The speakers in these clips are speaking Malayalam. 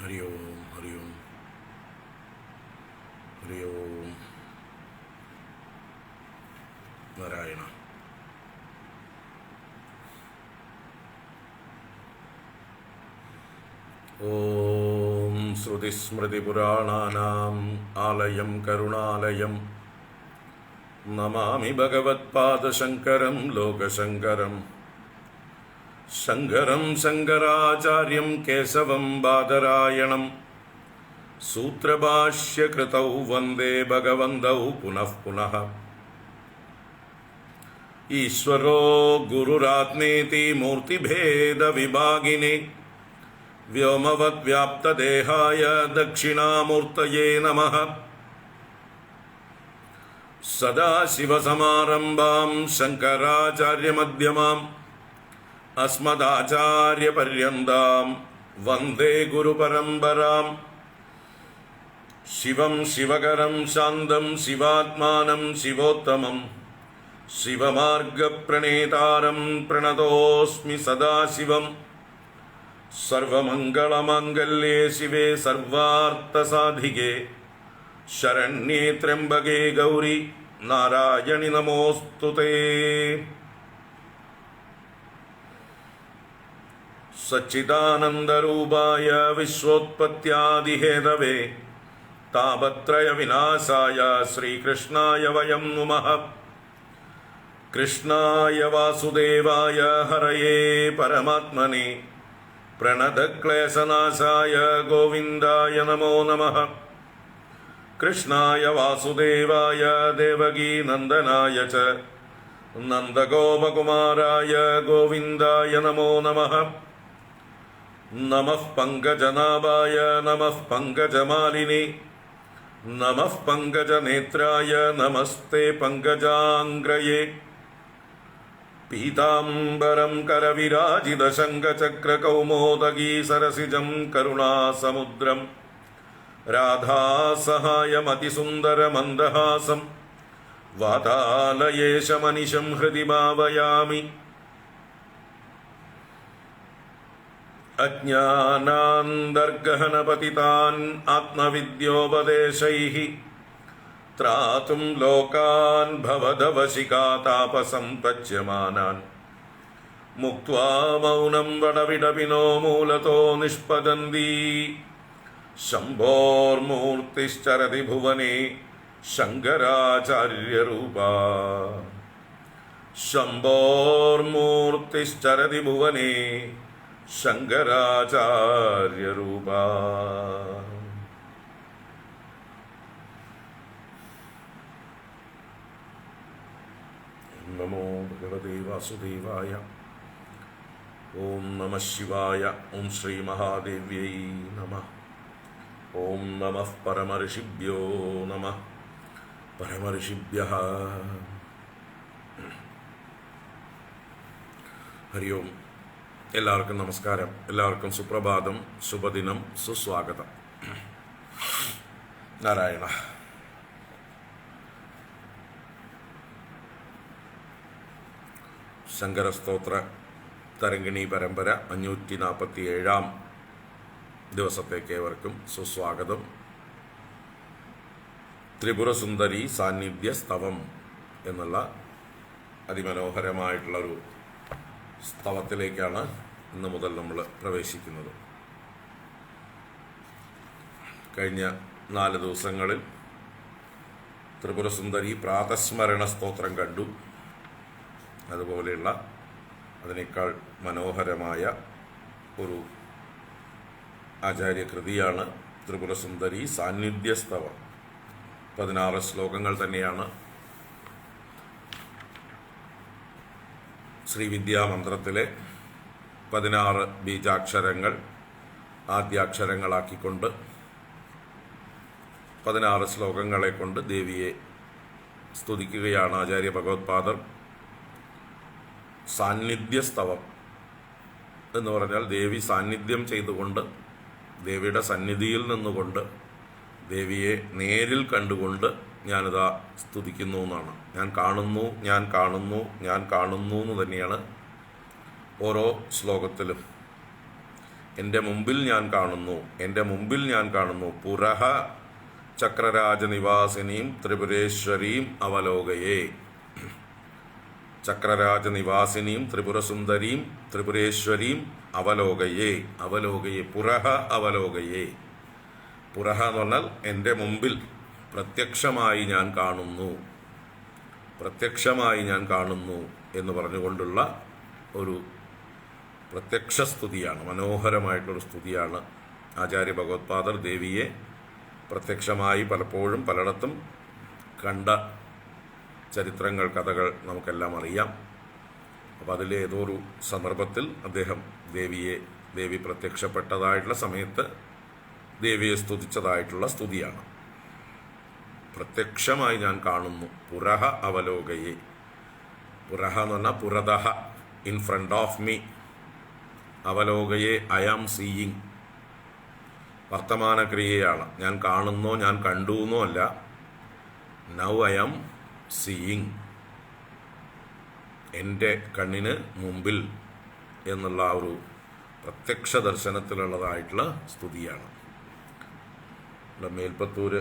ഹരി ഓം ഹരി ഓം ഹരി ഓം നാരായണ. ഓം ശ്രുതിസ്മൃതിപുരാണാനാം ആലയം കരുണാലയം നമാമി ഭഗവത്പാദശങ്കരം ലോകശങ്കരം. ശങ്കരം ശങ്കരാചാര്യം കേശവം ബാദരായണം സൂത്രഭാഷ്യകൃതൗ വന്ദേ ഭഗവന്തൗ പുനഃ പുനഃ. ഈശ്വരോ ഗുരുരാത്മേതി മൂർത്തിഭേദവിഭാഗിനേ വ്യോമവദ്വ്യാപ്തദേഹായ ദക്ഷിണാമൂർത്തയേ നമഃ. സദാശിവസമാരംഭാം ശങ്കരാചാര്യമധ്യമാം അസ്മദാചാര്യപര്യന്താം വന്ദേ ഗുരുപരമ്പരാം. ശിവം ശിവകരം ശാന്തം ശിവാത്മാനം ശിവോത്തമം ശിവമാർഗപ്രണേതാരം പ്രണതോസ്മി സദാശിവം. സർവമംഗളമാംഗല്യേ ശിവേ സർവാർത്ഥസാധികേ ശരണ്യേ ത്രയംബകേ ഗൗരി നാരായണി നമോസ്തുതേ. സച്ചിദാനന്ദരൂപായ വിശ്വോത്പത്യാദിഹേതവേ താപത്രയ വിനാശായ ശ്രീകൃഷ്ണായ വയം നുമഃ. കൃഷ്ണായ വാസുദേവായ ഹരയേ പരമാത്മനെ പ്രണതക്ലേശനാശായ ഗോവിന്ദായ നമോ നമഃ. കൃഷ്ണായ വാസുദേവായ ദേവകീ നന്ദനായ ച നന്ദഗോപകുമാരായ ഗോവിന്ദായ നമോ നമഃ. നമഃ പങ്കജനാഭായ നമഃ പങ്കജമാലിനി നമഃ പങ്കജനേത്രായ നമസ്തേ പങ്കജാംഗ്രയേ. പീതാംബരം കരവിരാജിതശങ്കചക്രകൗമോദഗീ സരസിജം കരുണാസമുദ്രം രാധാസഹായമതിസുന്ദരമന്ദഹാസം വാതാലയേശമനിശം ഹൃദി ഭാവയാമി. അജ്ഞാനാന്തർഗഹനപതിതാൻ ആത്മവിദ്യോപദേശൈഃ ത്രാതും ലോകാൻ ഭവദവശികാതാപസം പച്യമാനാൻ. മുക്ത്വാ മൗനം വടവിടപിനോ മൂലതോ നിഷ്പതന്തി. ശംഭോർമൂർത്തിശ്ചരതി ഭുവനേ ശങ്കരാചാര്യരൂപാ. ശംഭോർമൂർത്തിശ്ചരതി ഭുവനേ ശങ്കരാചാര്യരൂപാ. നമോ ഭഗവതേ വാസുദേവായ. ഓം നമഃ ശിവായ. ഓം ശ്രീ മഹാദേവ്യൈ നമഃ. ഓം നമഃ പരമഋഷിഭ്യോ നമഃ. പരമഋഷിഭ്യഃ ഹരി ഓം. എല്ലാവർക്കും നമസ്കാരം. എല്ലാവർക്കും സുപ്രഭാതം, ശുഭദിനം, സുസ്വാഗതം. നാരായണ. ശങ്കരസ്തോത്ര തരംഗിണി പരമ്പര 547 ദിവസത്തേക്ക് ഏവർക്കും സുസ്വാഗതം. ത്രിപുരസുന്ദരി സാന്നിധ്യ സ്തവം എന്നുള്ള അതിമനോഹരമായിട്ടുള്ളൊരു സ്തവത്തിലേക്കാണ് ഇന്ന് മുതൽ നമ്മൾ പ്രവേശിക്കുന്നത്. കഴിഞ്ഞ 4 ദിവസങ്ങളിൽ ത്രിപുരസുന്ദരി പ്രാതസ്മരണ സ്തോത്രം കണ്ടു. അതുപോലെയുള്ള അതിനേക്കാൾ മനോഹരമായ ഒരു ആചാര്യകൃതിയാണ് ത്രിപുരസുന്ദരി സാന്നിധ്യസ്തവം. 16 ശ്ലോകങ്ങൾ തന്നെയാണ്. ശ്രീവിദ്യാമന്ത്രത്തിലെ 16 ബീജാക്ഷരങ്ങൾ ആദ്യാക്ഷരങ്ങളാക്കിക്കൊണ്ട് 16 ശ്ലോകങ്ങളെ കൊണ്ട് ദേവിയെ സ്തുതിക്കുകയാണ് ആചാര്യ ഭഗവത്പാദർ. സാന്നിധ്യസ്തവം എന്ന് പറഞ്ഞാൽ ദേവി സാന്നിധ്യം ചെയ്തുകൊണ്ട്, ദേവിയുടെ സന്നിധിയിൽ നിന്നുകൊണ്ട്, ദേവിയെ നേരിൽ കണ്ടുകൊണ്ട് ഞാനിതാ സ്തുതിക്കുന്നു എന്നാണ്. ഞാൻ കാണുന്നു, ഞാൻ കാണുന്നു, ഞാൻ കാണുന്നു എന്ന് തന്നെയാണ് ഓരോ ശ്ലോകത്തിലും എൻ്റെ മുമ്പിൽ ഞാൻ കാണുന്നു, എൻ്റെ മുമ്പിൽ ഞാൻ കാണുന്നു. പുരഹ ചക്രരാജനിവാസിനിയും ത്രിപുരേശ്വരീം അവലോകയേ. ചക്രരാജനിവാസിനിയും ത്രിപുരസുന്ദരീം ത്രിപുരേശ്വരീം അവലോകയേ. അവലോകയേ, പുരഹ അവലോകയേ. പുരഹ എന്ന് പറഞ്ഞാൽ എൻ്റെ മുമ്പിൽ പ്രത്യക്ഷമായി ഞാൻ കാണുന്നു, പ്രത്യക്ഷമായി ഞാൻ കാണുന്നു എന്ന് പറഞ്ഞുകൊണ്ടുള്ള ഒരു പ്രത്യക്ഷ സ്തുതിയാണ്, മനോഹരമായിട്ടുള്ളൊരു സ്തുതിയാണ്. ആചാര്യ ഭഗവത്പാദർ ദേവിയെ പ്രത്യക്ഷമായി പലപ്പോഴും പലയിടത്തും കണ്ട ചരിത്രങ്ങൾ, കഥകൾ നമുക്കെല്ലാം അറിയാം. അപ്പോൾ അതിലേതോ ഒരു സന്ദർഭത്തിൽ അദ്ദേഹം ദേവി പ്രത്യക്ഷപ്പെട്ടതായിട്ടുള്ള സമയത്ത് ദേവിയെ സ്തുതിച്ചതായിട്ടുള്ള സ്തുതിയാണ്. പ്രത്യക്ഷമായി ഞാൻ കാണുന്നു. പുരഹ അവലോകയെ. പുരഹ എന്ന് പറഞ്ഞാൽ പുരതഹ, ഇൻ ഫ്രണ്ട് ഓഫ് മീ. അവലോകയെ, ഐ ആം സീയിങ്. വർത്തമാനക്രിയയാണ്. ഞാൻ കാണുന്നോ ഞാൻ കണ്ടു എന്നോ അല്ല. Now I am seeing. എൻ്റെ കണ്ണിന് മുമ്പിൽ എന്നുള്ള ആ ഒരു പ്രത്യക്ഷ ദർശനത്തിലുള്ളതായിട്ടുള്ള സ്തുതിയാണ്. മേൽപ്പത്തൂര്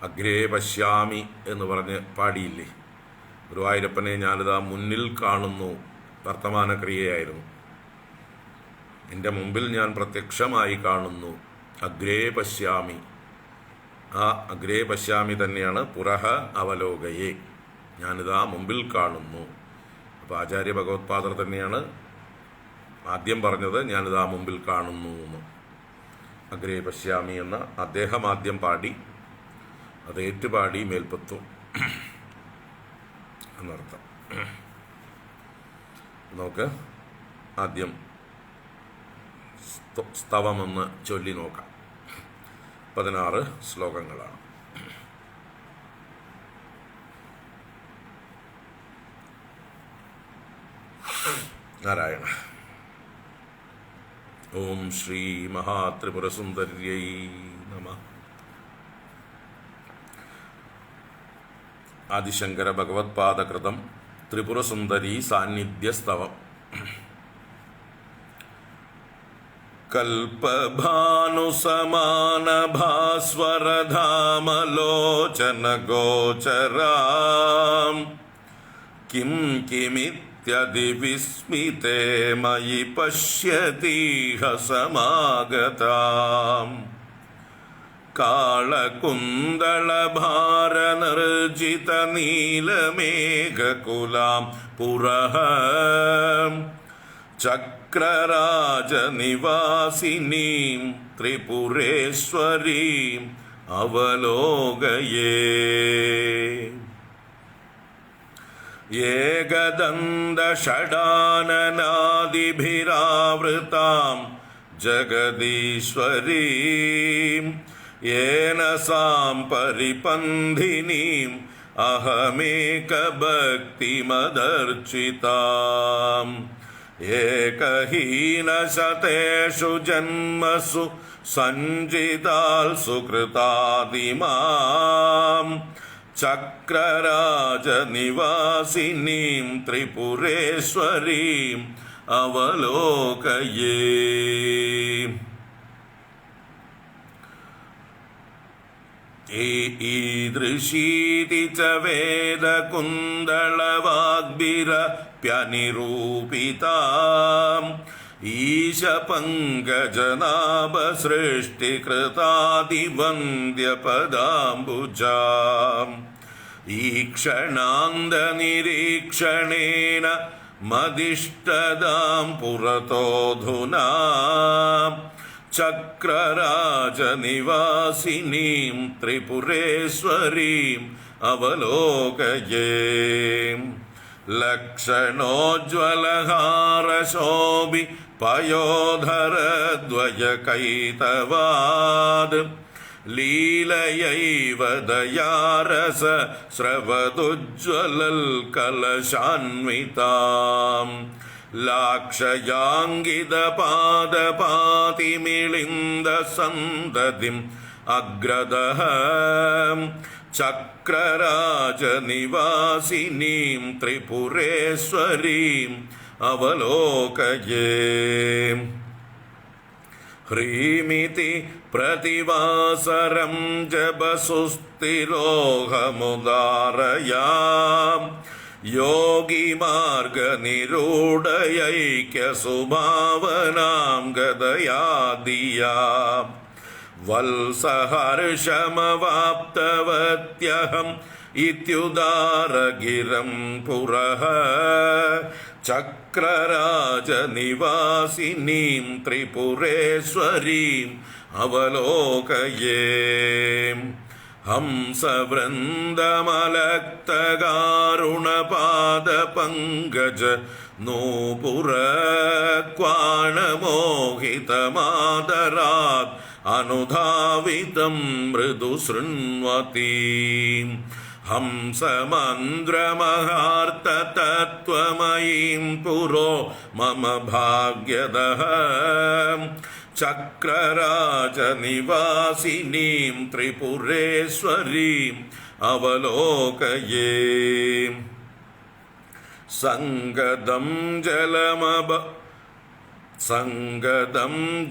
അഗ്രേ പശ്യാമി എന്ന് പറഞ്ഞ് പാടിയില്ലേ? ഗുരുവായൂരപ്പനെ ഞാനിതാ മുന്നിൽ കാണുന്നു. വർത്തമാനക്രിയയായിരുന്നു. എൻ്റെ മുമ്പിൽ ഞാൻ പ്രത്യക്ഷമായി കാണുന്നു. അഗ്രേ പശ്യാമി. ആ അഗ്രേ പശ്യാമി തന്നെയാണ് പുരഹ അവലോകയെ. ഞാനിതാ മുമ്പിൽ കാണുന്നു. അപ്പോൾ ആചാര്യ ഭഗവത്പാദർ തന്നെയാണ് ആദ്യം പറഞ്ഞത് ഞാനിതാ മുമ്പിൽ കാണുന്നു എന്ന്. അഗ്രേ പശ്യാമി എന്ന അദ്ദേഹം ആദ്യം പാടി, അത് ഏറ്റുപാടി മേൽപ്പത്തൂർ എന്നർത്ഥം. നമുക്ക് ആദ്യം സ്തവമെന്ന് ചൊല്ലി നോക്കാം. 16 ശ്ലോകങ്ങളാണ്. നാരായണ. ഓം ശ്രീ മഹാത്രിപുരസുന്ദര്യൈ നമഃ. ആദിശങ്കര ഭഗവത്പാദകൃതം ത്രിപുരസുന്ദരീ സാന്നിധ്യസ്തവം. കൽപഭാനുസമാനഭാസ്വരധാമലോചനഗോചരാം കിം കിമിത്യതിവിസ്മിതേ മയി പശ്യതീഹ സമാഗതാം. കാളകുന്തളഭാരനിർജിതനീലമേഘകുലാം പുരഃ ചക്രരാജനിവാസിനീം ത്രിപുരേശ്വരീം അവലോകയേ. ഏകദന്തഷഡാനനാദിഭിരാവൃതാം ജഗദീശ്വരീം യേന സാം പരിപന്ഥിനീം അഹമേകഭക്തിമദർച്ചിതാം. ഏകഹീനശതേഷു ജന്മസു സഞ്ചിതാൽ സുകൃതാദിമാം ചക്രരാജനിവാസിനീം ത്രിപുരേശ്വരീം അവലോകയേ. ഈദൃശീതി ച വേദകുന്തളവാഗ്ഭിരപ്യനിരൂപിതാം ഈശപങ്കജനാഭസൃഷ്ടികൃതാദിവന്ദ്യപദാംബുജാം. ഈക്ഷണാന്തനിരീക്ഷണേന മദിഷ്ടദാം പുരതോധുനാ ചക്രരാജനിവാസിനീം ത്രിപുരേശ്വരീം അവലോകയേ. ലക്ഷണോജ്വലഹാരശോഭി പയോധരദ്വയകൈതവാദ് ലീലയൈവ ദയാരസ സ്രവതുജ്വലൽ കലശാന്വിതാം. ലാക്ഷയാങ്കിതപാദപാതിമിളിന്ദസന്തതിം അഗ്രദഃ ചക്രരാജനിവാസിനീം ത്രിപുരേശ്വരീം അവലോകയേ. ह्रीमिति प्रतिवासरं जपसुस्थिरोऽहमुदारयाम् योगिमार्गनिरूढयैक्यसुभावनां गदया धिया वल्सहर्षमवाप्तवत्यहम् इत्युदारगिरं पुरः चक्रराजनिवासिनीं त्रिपुरेश्वरीम् अवलोकये हंसवृन्दमलक्तगारुणपादपङ्कज नूपुरक्वाणमोहितमादरात् अनुधावितं मृदु शृण्वती हंसमन्द्रमहार्ततत्त्वमयीं पुरो मम भाग्यदः चक्रराजनिवासिनीं त्रिपुरेश्वरीम् अवलोकये संगदं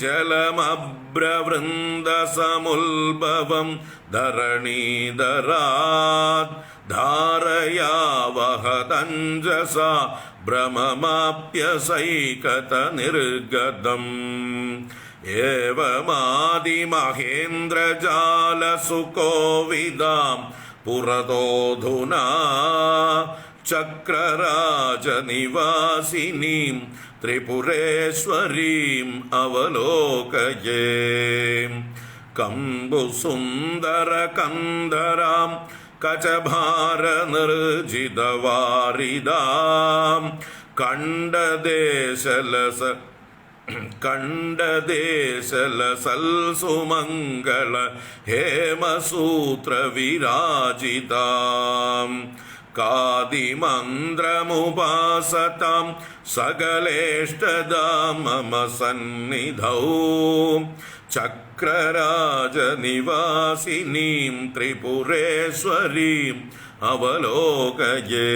जलमभ्रवृन्दसमुल्भवं धरणीधरात् धारयावहदञ्जसा भ्रममाप्यसैकतनिर्गतम् एवमादिमहेन्द्रजालसुकोविदां पुरतोऽधुना चक्रराजनिवासिनीं त्रिपुरेश्वरीम् अवलोकये कम्बुसुन्दरकन्धरां कचभारनिर्जितवारिदां कण्डदेशलसल्सुमङ्गल हेमसूत्रविराजितां कादिमन्द्रमुपासतां सकलेष्टदां मम सन्निधौ चक्रराजनिवासिनीं त्रिपुरेश्वरीम् अवलोकये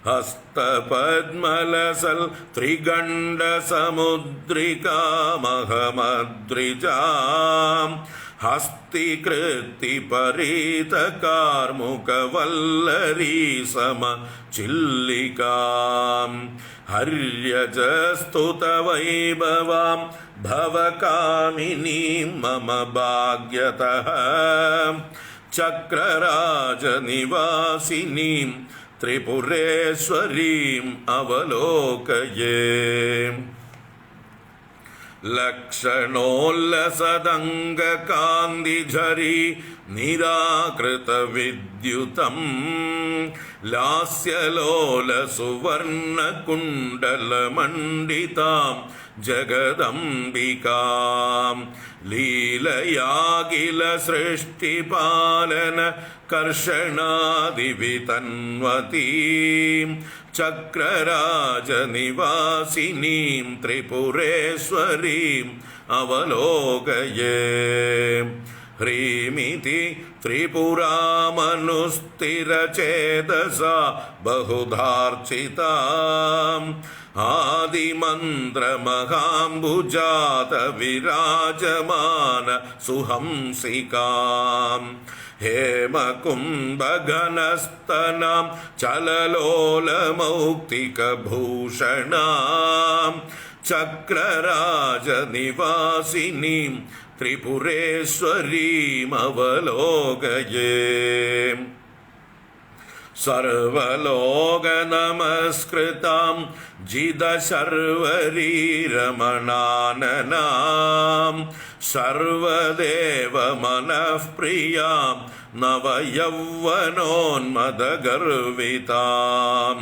हस्तपद्मलसल् त्रिगण्डसमुद्रिकामहमद्रिजां हस्तिकृत्तिपरीतकार्मुकवल्लरी समचिल्लिकां हर्यजस्तुतवैभवां भवकामिनीं मम भाग्यतः चक्रराजनिवासिनीं त्रिपुरेश्वरीम् अवलोकये लक्षणोल्लसदङ्गकान्तिझरी निराकृतविद्युतं लास्यलोलसुवर्णकुण्डलमण्डितां जगदम्बिकां लीलयागिल सृष्टिपालन कर्षणादिवितन्वतीं चक्रराजनिवासिनीं त्रिपुरेश्वरीम् अवलोकये ह्रीमिति त्रिपुरामनुस्थिरचेतसा बहुधार्चिताम् आदिमन्त्रमहाम्बुजातविराजमान सुहंसिकाम् हेमकुम्भघनस्तनां चललोलमौक्तिकभूषणां चक्रराजनिवासिनीं त्रिपुरेश्वरीम् अवलोकये सर्वलोकनमस्कृतां जितशर्वरीरमणाननां सर्वदेवमनःप्रियां नवयौवनोन्मदगर्वितां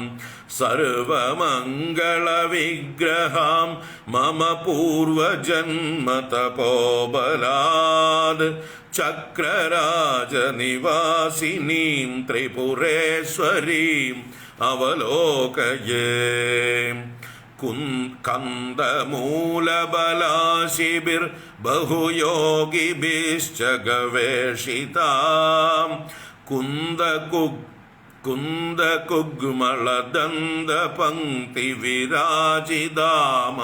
सर्वमङ्गलविग्रहां मम पूर्वजन्मतपोबलाद् चक्रराजनिवासिनीं त्रिपुरेश्वरीम् अवलोकये कन्दमूलबलाशिभिर्बहुयोगिभिश्च गवेषितां कुन्दकुग्मलदन्दपङ्क्तिविराजिताम्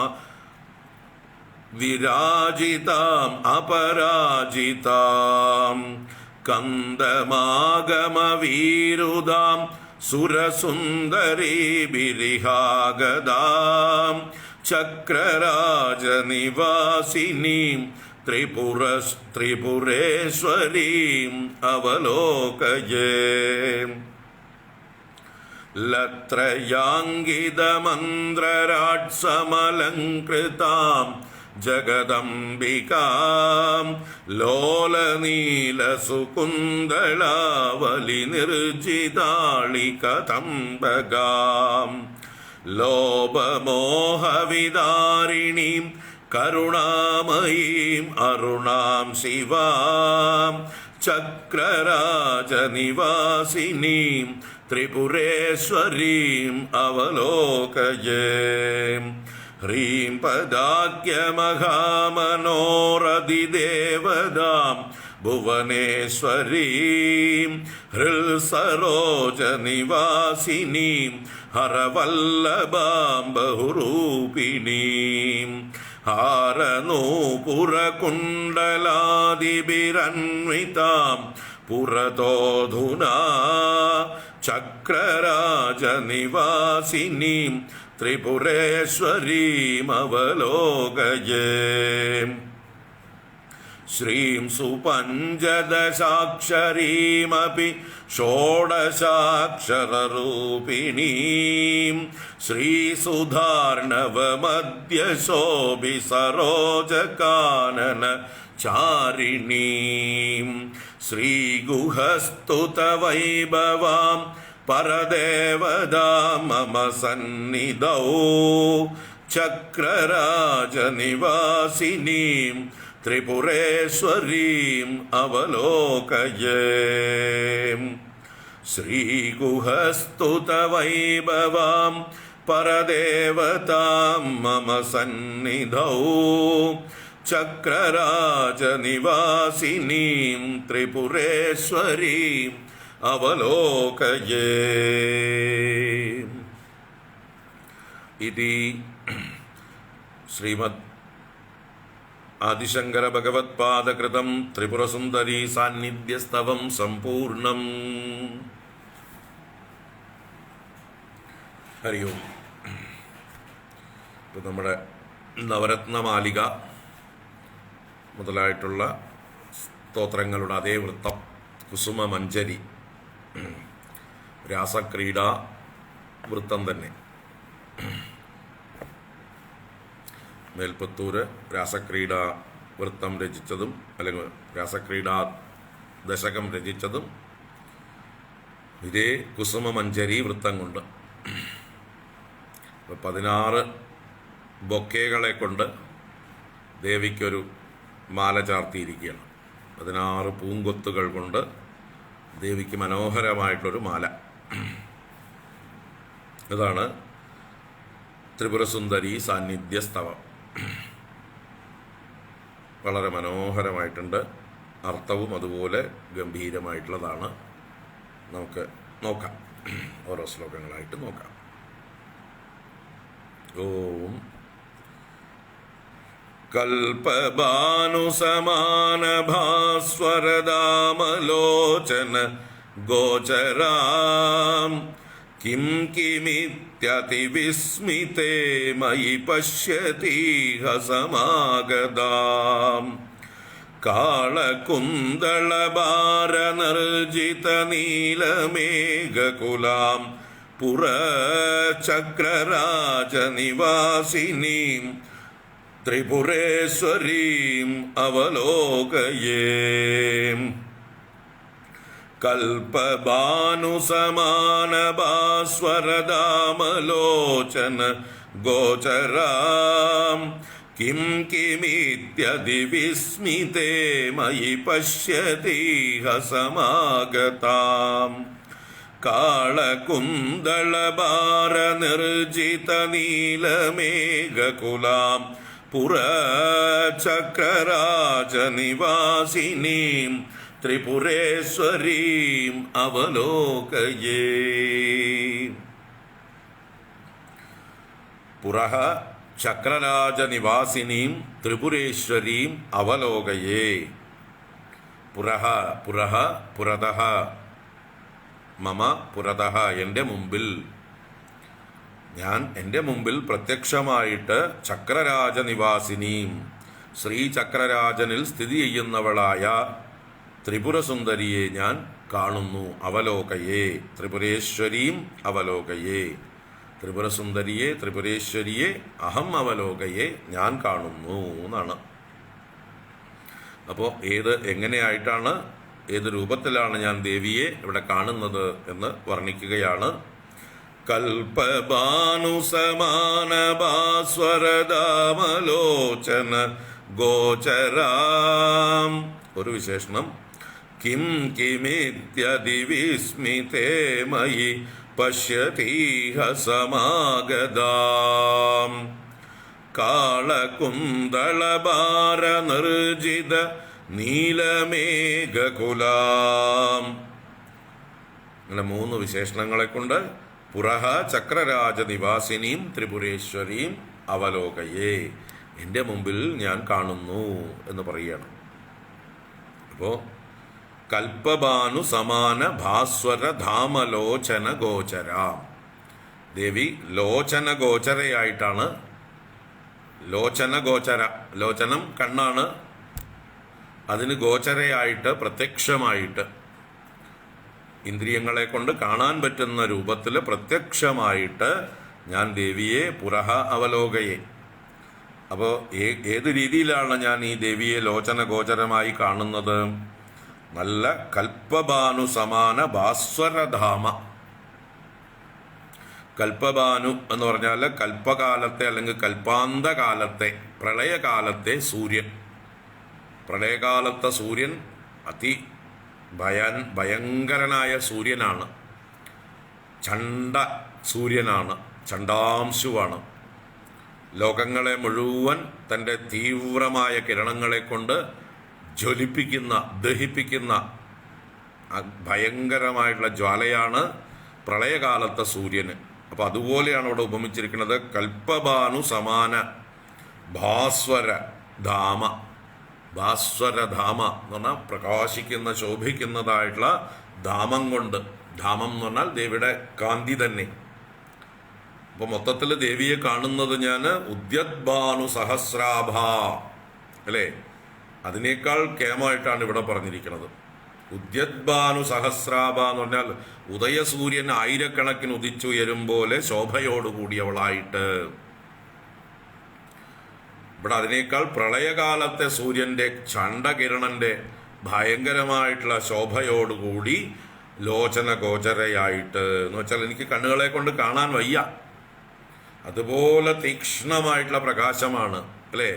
വിരാജിതാം അപരാജിതാം കന്ദമാഗമവീരുതാം സുരസുന്ദരീഭിരിഹാഗദാം ചക്രരാജനിവാസിനീം ത്രിപുരേശ്വരീം അവലോകയേ. ലത്രയാങ്കിതമന്ത്രരാട്സമലങ്കൃതാം ജഗദംബികാം ലോലനീലസുകുന്തളാവലിനിർജിതാളികതംബകാം ലോഭമോഹവിദാരിണീം കരുണാമയീം അരുണാം ശിവാം ചക്രരാജനിവാസിനീം ത്രിപുരേശ്വരീം അവലോകയേ. ഹ്രീം പദാഖ്യമഹാമനോരതിദേവതാം ഭുവനേശ്വരീം ഹൃൽസരോജനിവാസിനീം ഹരവല്ലഭാം ബഹുരൂപിണീം ഹാരനൂപുരകുണ്ടലാദിഭിരന്വിതാം പുരതോധുനാ ചക്രരാജനിവാസിനീം ത്രിപുരേശ്വരീം അവലോകയേ. ശ്രീം സുപഞ്ചദശാക്ഷരീമപി ഷോഡശാക്ഷരരൂപിണീം ശ്രീസുധാർണവമദ്യശോഭി സരോജകാനന ചാരിണീം ശ്രീഗുഹസ്തുതവൈഭവാം പരദേവതാം മമ സന്നിധൗ ചക്രരാജനിവാസിനീം ത്രിപുരേശ്വരീം അവലോകയേ. ശ്രീഗുഹസ്തുതവൈഭവാം പരദേവതാം മമ സന്നിധൗ ചക്രരാജനിവാസിനീം ത്രിപുരേശ്വരീം അവലോകയേ. ഇതി ശ്രീമദ് ആദിശങ്കര ഭഗവത്പാദകൃതം ത്രിപുരസുന്ദരീ സാന്നിധ്യസ്തവം സമ്പൂർണം. ഹരി ഓം. ഇപ്പം നമ്മുടെ നവരത്നമാലിക മുതലായിട്ടുള്ള സ്തോത്രങ്ങളുടെ അതേ വൃത്തം കുസുമമഞ്ജരി രാസക്രീഡാ വൃത്തം തന്നെ. മേൽപ്പത്തൂര് രാസക്രീഡാ വൃത്തം രചിച്ചതും അല്ലെങ്കിൽ രാസക്രീഡാ ദശകം രചിച്ചതും ഇതേ കുസുമമഞ്ജരി വൃത്തം കൊണ്ട് 16 ബൊക്കേകളെ കൊണ്ട് ദേവിക്കൊരു മാല ചാർത്തിയിരിക്കുകയാണ്. 16 പൂങ്കൊത്തുകൾ കൊണ്ട് ദേവിക്ക് മനോഹരമായിട്ടൊരു മാല. ഇതാണ് ത്രിപുരസുന്ദരി സാന്നിധ്യസ്തവം. വളരെ മനോഹരമായിട്ടുണ്ട്. അർത്ഥവും അതുപോലെ ഗംഭീരമായിട്ടുള്ളതാണ്. നമുക്ക് നോക്കാം, ഓരോ ശ്ലോകങ്ങളായിട്ട് നോക്കാം. ഓം കൽപഭാനുസമാനഭാസ്വരദാമലോചന ഗോചരാം കിം കിമിത്യതിവിസ്മിതേ മയി പശ്യതീഹ സമാഗതാം കാളകുന്തളഭാരനർജിതനീലമേഘകുലാം പുരചക്രരാജനിവാസിനീം ത്രിപുരേശ്വരീം അവലോകയേ. കൽപഭാനുസമാനഭാസ്വരദാമലോചന ഗോചരാം കിം കിമിത്യതിവിസ്മിതേ മയി പശ്യതീഹ സമാഗതാം കാളകുന്തളഭാരനിർജിതനീലമേഘകുലാം പുരചക്രരാജനിവാസിനീം ത്രിപുരേശ്വരീം അവലോകയേ. പുരഃ ചക്രരാജനിവാസിനീം ത്രിപുരേശ്വരീം അവലോകയേ. പുരഹ പുരഹ പുരതഃ മമ പുരതഃ എൻ്റെ മുമ്പിൽ, ഞാൻ എൻ്റെ മുമ്പിൽ പ്രത്യക്ഷമായിട്ട് ചക്രരാജനിവാസിനിയും ശ്രീചക്രരാജനിൽ സ്ഥിതി ചെയ്യുന്നവളായ ത്രിപുരസുന്ദരിയെ ഞാൻ കാണുന്നു. അവലോകയേ ത്രിപുരേശ്വരീം അവലോകയേ. ത്രിപുരസുന്ദരിയെ, ത്രിപുരേശ്വരിയെ അഹം അവലോകയെ ഞാൻ കാണുന്നു എന്നാണ്. അപ്പോൾ എങ്ങനെയായിട്ടാണ്, ഏത് രൂപത്തിലാണ് ഞാൻ ദേവിയെ ഇവിടെ കാണുന്നത് എന്ന് വർണ്ണിക്കുകയാണ്. കൽപഭാനുസമാന ഭാസ്വരദാമലോചന ഗോചരാം. ഒരു വിശേഷണം. കിം കിമിത്യതിവിസ്മിതേ മയി പശ്യതീഹ സമാഗതാം കാളകുന്തളഭാര നിർജിത നീലമേഘകുലാം. അങ്ങനെ 3 വിശേഷണങ്ങളെ കൊണ്ട് പുരഹ ചക്രരാജനിവാസിനിയും ത്രിപുരേശ്വരിയും അവലോകയേ, എൻ്റെ മുമ്പിൽ ഞാൻ കാണുന്നു എന്ന് പറയുകയാണ്. അപ്പോൾ കൽപ്പഭാനു സമാന ഭാസ്വര ധാമലോചന ഗോചര. ദേവി ലോചന ഗോചരയായിട്ടാണ്. ലോചന ഗോചര, ലോചനം കണ്ണാണ്, അതിന് ഗോചരയായിട്ട് പ്രത്യക്ഷമായിട്ട് ഇന്ദ്രിയങ്ങളെ കൊണ്ട് കാണാൻ പറ്റുന്ന രൂപത്തിൽ പ്രത്യക്ഷമായിട്ട് ഞാൻ ദേവിയെ പുരഹ അവലോകയെ. അപ്പോൾ ഏത് രീതിയിലാണ് ഞാൻ ഈ ദേവിയെ ലോചന ഗോചരമായി കാണുന്നത്? നല്ല കൽപ്പഭാനു സമാന ഭാസ്വരധാമ. കൽപ്പഭാനു എന്ന് പറഞ്ഞാൽ കൽപ്പകാലത്തെ അല്ലെങ്കിൽ കൽപ്പാന്തകാലത്തെ, പ്രളയകാലത്തെ സൂര്യൻ. പ്രളയകാലത്തെ സൂര്യൻ ഭയങ്കരനായ സൂര്യനാണ്. ചണ്ഡ സൂര്യനാണ്, ചണ്ഡാംശുവാണ്. ലോകങ്ങളെ മുഴുവൻ തൻ്റെ തീവ്രമായ കിരണങ്ങളെ കൊണ്ട് ജ്വലിപ്പിക്കുന്ന, ദഹിപ്പിക്കുന്ന ഭയങ്കരമായിട്ടുള്ള ജ്വാലയാണ് പ്രളയകാലത്തെ സൂര്യന്. അപ്പോൾ അതുപോലെയാണ് ഇവിടെ ഉപമിച്ചിരിക്കുന്നത്. കൽപ്പഭാനു സമാന ഭാസ്വര ധാമ. ഭാസ്വരധാമ എന്ന് പറഞ്ഞാൽ പ്രകാശിക്കുന്ന, ശോഭിക്കുന്നതായിട്ടുള്ള ധാമം കൊണ്ട്. ധാമം എന്ന് പറഞ്ഞാൽ ദേവിയുടെ കാന്തി തന്നെ. അപ്പോൾ മൊത്തത്തിൽ ദേവിയെ കാണുന്നത് ഞാൻ ഉദ്യദ്ഭാനു സഹസ്രാഭ അല്ലേ, അതിനേക്കാൾ കേമായിട്ടാണ് ഇവിടെ പറഞ്ഞിരിക്കുന്നത്. ഉദ്യദ്ഭാനു സഹസ്രാഭ എന്ന് പറഞ്ഞാൽ ഉദയസൂര്യൻ ആയിരക്കണക്കിന് ഉദിച്ചുയരും പോലെ ശോഭയോടുകൂടിയവളായിട്ട്. ഇവിടെ അതിനേക്കാൾ പ്രളയകാലത്തെ സൂര്യൻ്റെ ചണ്ഡകിരണന്റെ ഭയങ്കരമായിട്ടുള്ള ശോഭയോടുകൂടി ലോചന ഗോചരയായിട്ട് എന്ന് വെച്ചാൽ എനിക്ക് കണ്ണുകളെ കൊണ്ട് കാണാൻ വയ്യ, അതുപോലെ തീക്ഷ്ണമായിട്ടുള്ള പ്രകാശമാണ് അല്ലേ.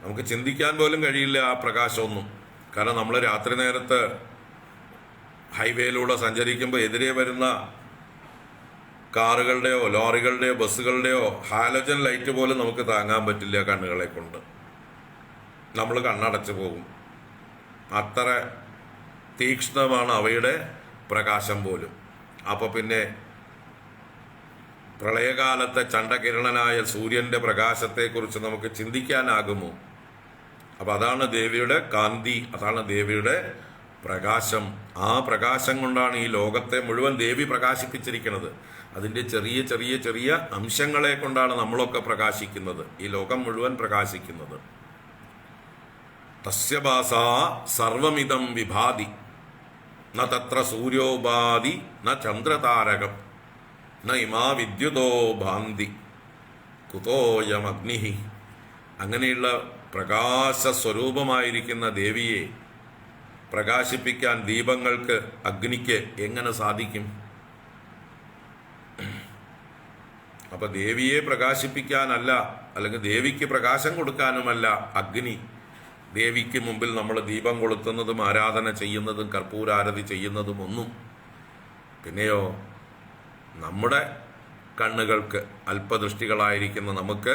നമുക്ക് ചിന്തിക്കാൻ പോലും കഴിയില്ല ആ പ്രകാശമൊന്നും. കാരണം നമ്മൾ രാത്രി നേരത്ത് ഹൈവേയിലൂടെ സഞ്ചരിക്കുമ്പോൾ എതിരെ വരുന്ന കാറുകളുടെയോ ലോറികളുടെയോ ബസ്സുകളുടെയോ ഹാലജൻ ലൈറ്റ് പോലും നമുക്ക് താങ്ങാൻ പറ്റില്ല കണ്ണുകളെ കൊണ്ട്. നമ്മൾ കണ്ണടച്ചു പോകും, അത്ര തീക്ഷ്ണമാണ് അവയുടെ പ്രകാശം പോലും. അപ്പോൾ പിന്നെ പ്രളയകാലത്തെ ചണ്ഡകിരണനായ സൂര്യൻ്റെ പ്രകാശത്തെക്കുറിച്ച് നമുക്ക് ചിന്തിക്കാനാകുമോ? അപ്പം അതാണ് ദേവിയുടെ കാന്തി, അതാണ് ദേവിയുടെ പ്രകാശം. ആ പ്രകാശം കൊണ്ടാണ് ഈ ലോകത്തെ മുഴുവൻ ദേവി പ്രകാശിപ്പിച്ചിരിക്കുന്നത്. അതിൻ്റെ ചെറിയ ചെറിയ ചെറിയ അംശങ്ങളെ കൊണ്ടാണ് നമ്മളൊക്കെ പ്രകാശിക്കുന്നത്, ഈ ലോകം മുഴുവൻ പ്രകാശിക്കുന്നത്. തസ്യഭാസ സർവമിതം വിഭാതി ന തത്ര സൂര്യോപാധി ന ചന്ദ്രതാരകം ന ഇമാ വിദ്യുതോ ഭാന്തി കുതോയമഗ്നി. അങ്ങനെയുള്ള പ്രകാശസ്വരൂപമായിരിക്കുന്ന ദേവിയെ പ്രകാശിപ്പിക്കാൻ ദീപങ്ങൾക്ക്, അഗ്നിക്ക് എങ്ങനെ സാധിക്കും? അപ്പൊ ദേവിയെ പ്രകാശിപ്പിക്കാനല്ല, അല്ലെങ്കിൽ ദേവിക്ക് പ്രകാശം കൊടുക്കാനുമല്ല അഗ്നി. ദേവിക്ക് മുമ്പിൽ നമ്മൾ ദീപം കൊളുത്തുന്നതും ആരാധന ചെയ്യുന്നതും കർപ്പൂരാരതി ചെയ്യുന്നതും ഒന്നും. പിന്നെയോ നമ്മുടെ കണ്ണുകൾക്ക്, അല്പദൃഷ്ടികളായിരിക്കുന്ന നമുക്ക്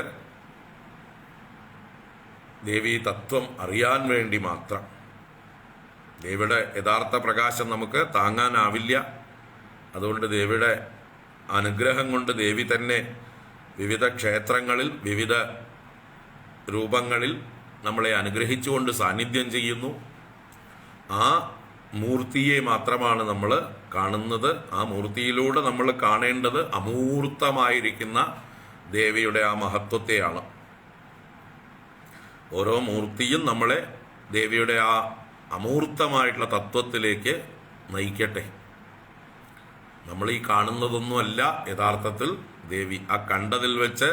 ദേവീ തത്വം അറിയാൻ വേണ്ടി മാത്രം. ദേവിയുടെ യഥാർത്ഥ പ്രകാശം നമുക്ക് താങ്ങാനാവില്ല. അതുകൊണ്ട് ദേവിയുടെ അനുഗ്രഹം കൊണ്ട് ദേവി തന്നെ വിവിധ ക്ഷേത്രങ്ങളിൽ വിവിധ രൂപങ്ങളിൽ നമ്മളെ അനുഗ്രഹിച്ചുകൊണ്ട് സാന്നിധ്യം ചെയ്യുന്നു. ആ മൂർത്തിയെ മാത്രമാണ് നമ്മൾ കാണുന്നത്. ആ മൂർത്തിയിലൂടെ നമ്മൾ കാണേണ്ടത് അമൂർത്തമായിരിക്കുന്ന ദേവിയുടെ ആ മഹത്വത്തെയാണ്. ഓരോ മൂർത്തിയും നമ്മളെ ദേവിയുടെ ആ അമൂർത്തമായിട്ടുള്ള തത്വത്തിലേക്ക് നയിക്കട്ടെ. നമ്മൾ ഈ കാണുന്നതൊന്നുമല്ല യഥാർത്ഥത്തിൽ ദേവി. ആ കണ്ടതിൽ വെച്ച്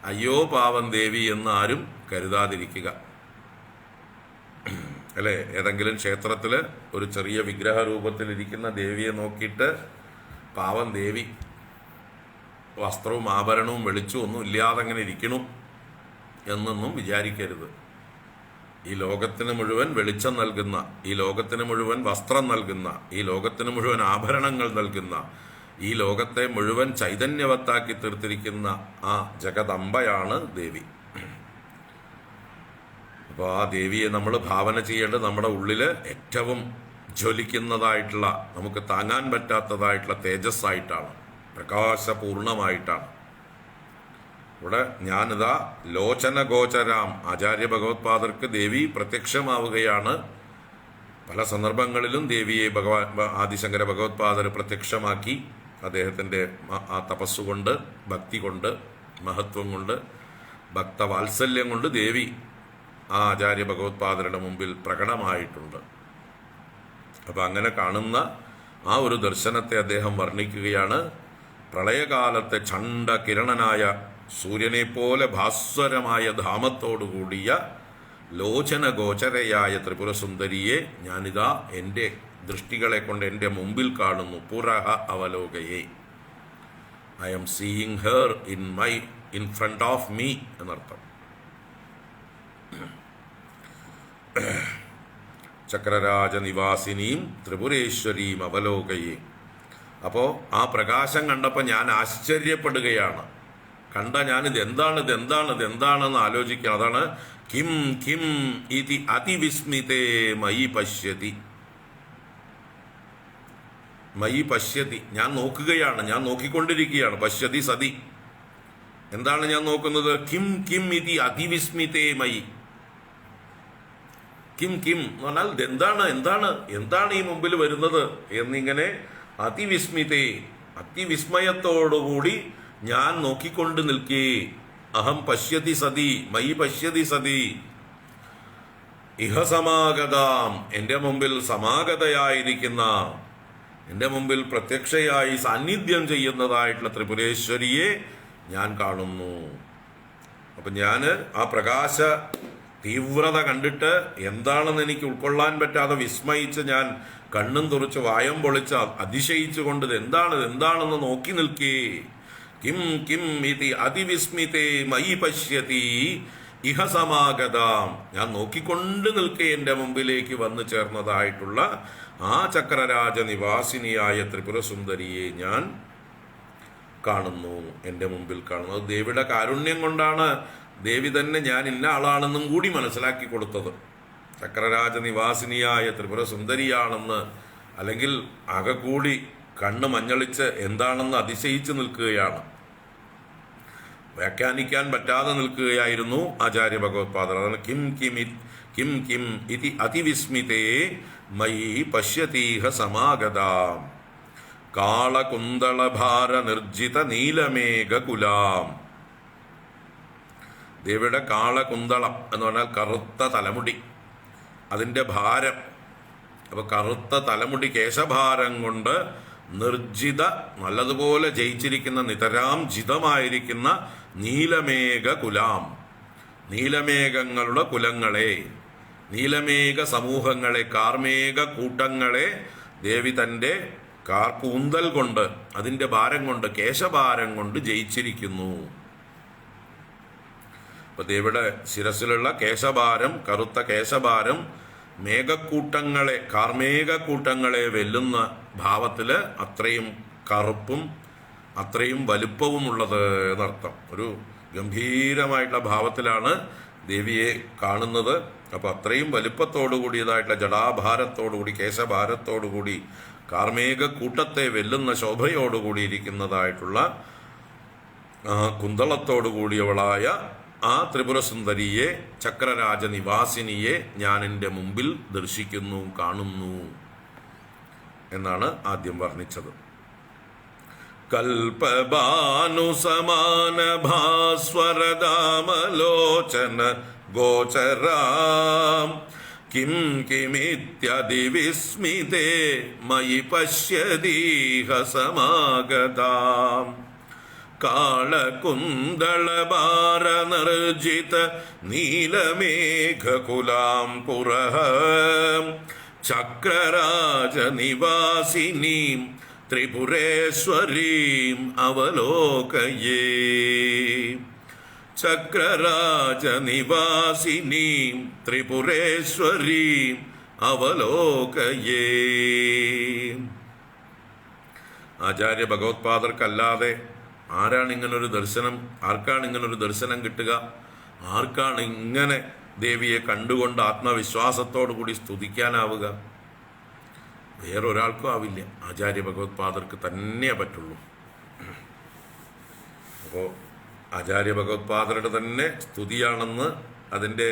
അയ്യോ പാവം ദേവി എന്ന് ആരും കരുതാതിരിക്കുക. അല്ലേ? ഏതെങ്കിലും ക്ഷേത്രത്തിൽ ഒരു ചെറിയ വിഗ്രഹ രൂപത്തിലിരിക്കുന്ന ദേവിയെ നോക്കിയിട്ട് പാവം ദേവി വസ്ത്രവും ആഭരണവും വെളിച്ചവും ഒന്നും ഇല്ലാതെ അങ്ങനെ ഇരിക്കണു എന്നൊന്നും വിചാരിക്കരുത്. ഈ ലോകത്തിന് മുഴുവൻ വെളിച്ചം നൽകുന്ന, ഈ ലോകത്തിന് മുഴുവൻ വസ്ത്രം നൽകുന്ന, ഈ ലോകത്തിന് മുഴുവൻ ആഭരണങ്ങൾ നൽകുന്ന, ഈ ലോകത്തെ മുഴുവൻ ചൈതന്യവത്താക്കി തീർത്തിരിക്കുന്ന ആ ജഗദംബയാണ് ദേവി. അപ്പോൾ ആ ദേവിയെ നമ്മൾ ഭാവന ചെയ്യേണ്ടത് നമ്മുടെ ഉള്ളിൽ ഏറ്റവും ജ്വലിക്കുന്നതായിട്ടുള്ള, നമുക്ക് താങ്ങാൻ പറ്റാത്തതായിട്ടുള്ള തേജസ്സായിട്ടാണ്, പ്രകാശപൂർണമായിട്ടാണ്. ഇവിടെ ഞാനിതാ ലോചനഗോചരാം, ആചാര്യ ഭഗവത്പാദർക്ക് ദേവി പ്രത്യക്ഷമാവുകയാണ്. പല സന്ദർഭങ്ങളിലും ദേവിയെ ആദിശങ്കര ഭഗവത്പാദർ പ്രത്യക്ഷമാക്കി. അദ്ദേഹത്തിൻ്റെ ആ തപസ്സുകൊണ്ട്, ഭക്തി കൊണ്ട്, മഹത്വം കൊണ്ട്, ഭക്തവാത്സല്യം കൊണ്ട് ദേവി ആ ആചാര്യ ഭഗവത്പാദരുടെ മുമ്പിൽ പ്രകടമായിട്ടുണ്ട്. അപ്പം അങ്ങനെ കാണുന്ന ആ ഒരു ദർശനത്തെ അദ്ദേഹം വർണ്ണിക്കുകയാണ്. പ്രളയകാലത്തെ ചണ്ഡ കിരണനായ സൂര്യനെ പോലെ ഭാസ്വരമായ ധാമത്തോടുകൂടിയ ലോചനഗോചരയായ ത്രിപുരസുന്ദരിയെ ഞാനിതാ എൻ്റെ ദൃഷ്ടികളെ കൊണ്ട് എൻ്റെ മുമ്പിൽ കാണുന്നു. പുരഹ അവലോകയെ, I am seeing her in front of me എന്നർത്ഥം. ചക്രരാജനിവാസിനിയും ത്രിപുരേശ്വരിയും അവലോകയെ. അപ്പോൾ ആ പ്രകാശം കണ്ടപ്പോൾ ഞാൻ ആശ്ചര്യപ്പെടുകയാണ്. കണ്ട ഞാനിത് എന്താണെന്ന് ആലോചിക്കുക. അതാണ് കിം കിം ഇതി അതിവിസ്മിതേ മയി പശ്യതി. മയി പശ്യതി, ഞാൻ നോക്കുകയാണ്, ഞാൻ നോക്കിക്കൊണ്ടിരിക്കുകയാണ്. പശ്യതി സതി, എന്താണ് ഞാൻ നോക്കുന്നത്? കിം കിം ഇതി അതിവിസ്മിതേ മയി. കിം കിം എന്ന് പറഞ്ഞാൽ എന്താണ് ഈ മുമ്പിൽ വരുന്നത് എന്നിങ്ങനെ അതിവിസ്മിതേ, അതിവിസ്മയത്തോടുകൂടി ഞാൻ നോക്കിക്കൊണ്ട് നിൽക്കേ. അഹം പശ്യതി സതി, മയി പശ്യതി സതി. ഇഹ സമാഗതാം, എൻ്റെ മുമ്പിൽ സമാഗതയായിരിക്കുന്ന, എൻ്റെ മുമ്പിൽ പ്രത്യക്ഷയായി സാന്നിധ്യം ചെയ്യുന്നതായിട്ടുള്ള ത്രിപുരേശ്വരിയെ ഞാൻ കാണുന്നു. അപ്പം ഞാൻ ആ പ്രകാശ തീവ്രത കണ്ടിട്ട് എന്താണെന്ന് എനിക്ക് ഉൾക്കൊള്ളാൻ പറ്റാതെ വിസ്മയിച്ച് ഞാൻ കണ്ണും തുറച്ച് വായം പൊളിച്ച് അതിശയിച്ചുകൊണ്ട് എന്താണെന്ന് നോക്കി നിൽക്കേ. കിം കിം ഇതി അതിവിസ്മിതേ മയി പശ്യതി ഇഹ സമാഗതാം, ഞാൻ നോക്കിക്കൊണ്ട് നിൽക്കേ എൻ്റെ മുമ്പിലേക്ക് വന്നു ചേർന്നതായിട്ടുള്ള ആ ചക്രരാജ നിവാസിനിയായ ത്രിപുരസുന്ദരിയെ ഞാൻ കാണുന്നു, എൻ്റെ മുമ്പിൽ കാണുന്നു. അത് ദേവിയുടെ കാരുണ്യം കൊണ്ടാണ് ദേവി തന്നെ ഞാൻ ഇന്ന ആളാണെന്നും കൂടി മനസ്സിലാക്കി കൊടുത്തത്. ചക്രരാജ നിവാസിനിയായ ത്രിപുരസുന്ദരിയാണെന്ന്, അല്ലെങ്കിൽ ആകെ കൂടി കണ്ണ് മഞ്ഞളിച്ച് എന്താണെന്ന് അതിശയിച്ച് നിൽക്കുകയാണ്, വ്യാഖ്യാനിക്കാൻ പറ്റാതെ നിൽക്കുകയായിരുന്നു ആചാര്യ ഭഗവത്പാദർ. അതാണ് കിം കിം കിം ഇതി അതിവിസ്മിതേ മയി പശ്യതീഹ സമാഗതാം കാളകുന്തളഭാര നിർജിത നീലമേഘകുലാം. ദേവിയുടെ കാളകുന്തളം എന്ന് പറഞ്ഞാൽ കറുത്ത തലമുടി, അതിൻ്റെ ഭാരം. അപ്പോൾ കറുത്ത തലമുടി, കേശഭാരം കൊണ്ട് നിർജിത, നല്ലതുപോലെ ജയിച്ചിരിക്കുന്ന, നിതരാം ജിതമായിരിക്കുന്ന നീലമേഘ കുലാം, നീലമേഘങ്ങളുടെ കുലങ്ങളെ, നീലമേഘ സമൂഹങ്ങളെ, കാർമേഘ കൂട്ടങ്ങളെ ദേവി തൻ്റെ കൂന്തൽ കൊണ്ട്, അതിൻ്റെ ഭാരം കൊണ്ട്, കേശഭാരം കൊണ്ട് ജയിച്ചിരിക്കുന്നു. അപ്പോൾ ദേവിയുടെ ശിരസിലുള്ള കേശഭാരം, കറുത്ത കേശഭാരം മേഘക്കൂട്ടങ്ങളെ, കാർമേഘക്കൂട്ടങ്ങളെ വെല്ലുന്ന ഭാവത്തിൽ അത്രയും കറുപ്പും അത്രയും വലുപ്പവുമുള്ളത് എന്നർത്ഥം. ഒരു ഗംഭീരമായിട്ടുള്ള ഭാവത്തിലാണ് ദേവിയെ കാണുന്നത്. അപ്പോൾ അത്രയും വലുപ്പത്തോടു കൂടിയതായിട്ടുള്ള ജടാഭാരത്തോടുകൂടി, കേശഭാരത്തോടുകൂടി, കാർമേഘക്കൂട്ടത്തെ വെല്ലുന്ന ശോഭയോടുകൂടി ഇരിക്കുന്നതായിട്ടുള്ള കുന്തളത്തോടു കൂടിയവളായ ആ ത്രിപുരസുന്ദരിയെ, ചക്രരാജ നിവാസിനിയെ ഞാൻ എൻ്റെ മുമ്പിൽ ദർശിക്കുന്നു, കാണുന്നു എന്നാണ് ആദ്യം വർണ്ണിച്ചത്. കൽപഭാനുസമാന ഭാസ്വരദാമലോചന ഗോചരാം കിം കിമിത്യതിവിസ്മിതേ മയി പശ്യതീഹ സമാഗതാം കാളകുന്തളഭാരനർജിത നീലമേഘകുലാം പുരഃ ചക്രരാജനിവാസിനീം ത്രിപുരേശ്വരീം അവലോകയേ. ചക്രരാജനിവാസിനീം ത്രിപുരേശ്വരീം അവലോകയേ. ആചാര്യ ഭഗവത്പാദർക്കല്ലാതെ ആർക്കാണ് ഇങ്ങനൊരു ദർശനം കിട്ടുക? ആർക്കാണ് ഇങ്ങനെ ദേവിയെ കണ്ടുകൊണ്ട് ആത്മവിശ്വാസത്തോടു കൂടി സ്തുതിക്കാനാവുക? വേറൊരാൾക്കും ആവില്ല, ആചാര്യ ഭഗവത്പാദർക്ക് തന്നെ പറ്റുള്ളൂ. അപ്പോൾ ആചാര്യ ഭഗവത്പാദരുടെ തന്നെ സ്തുതിയാണെന്ന് അതിൻ്റെ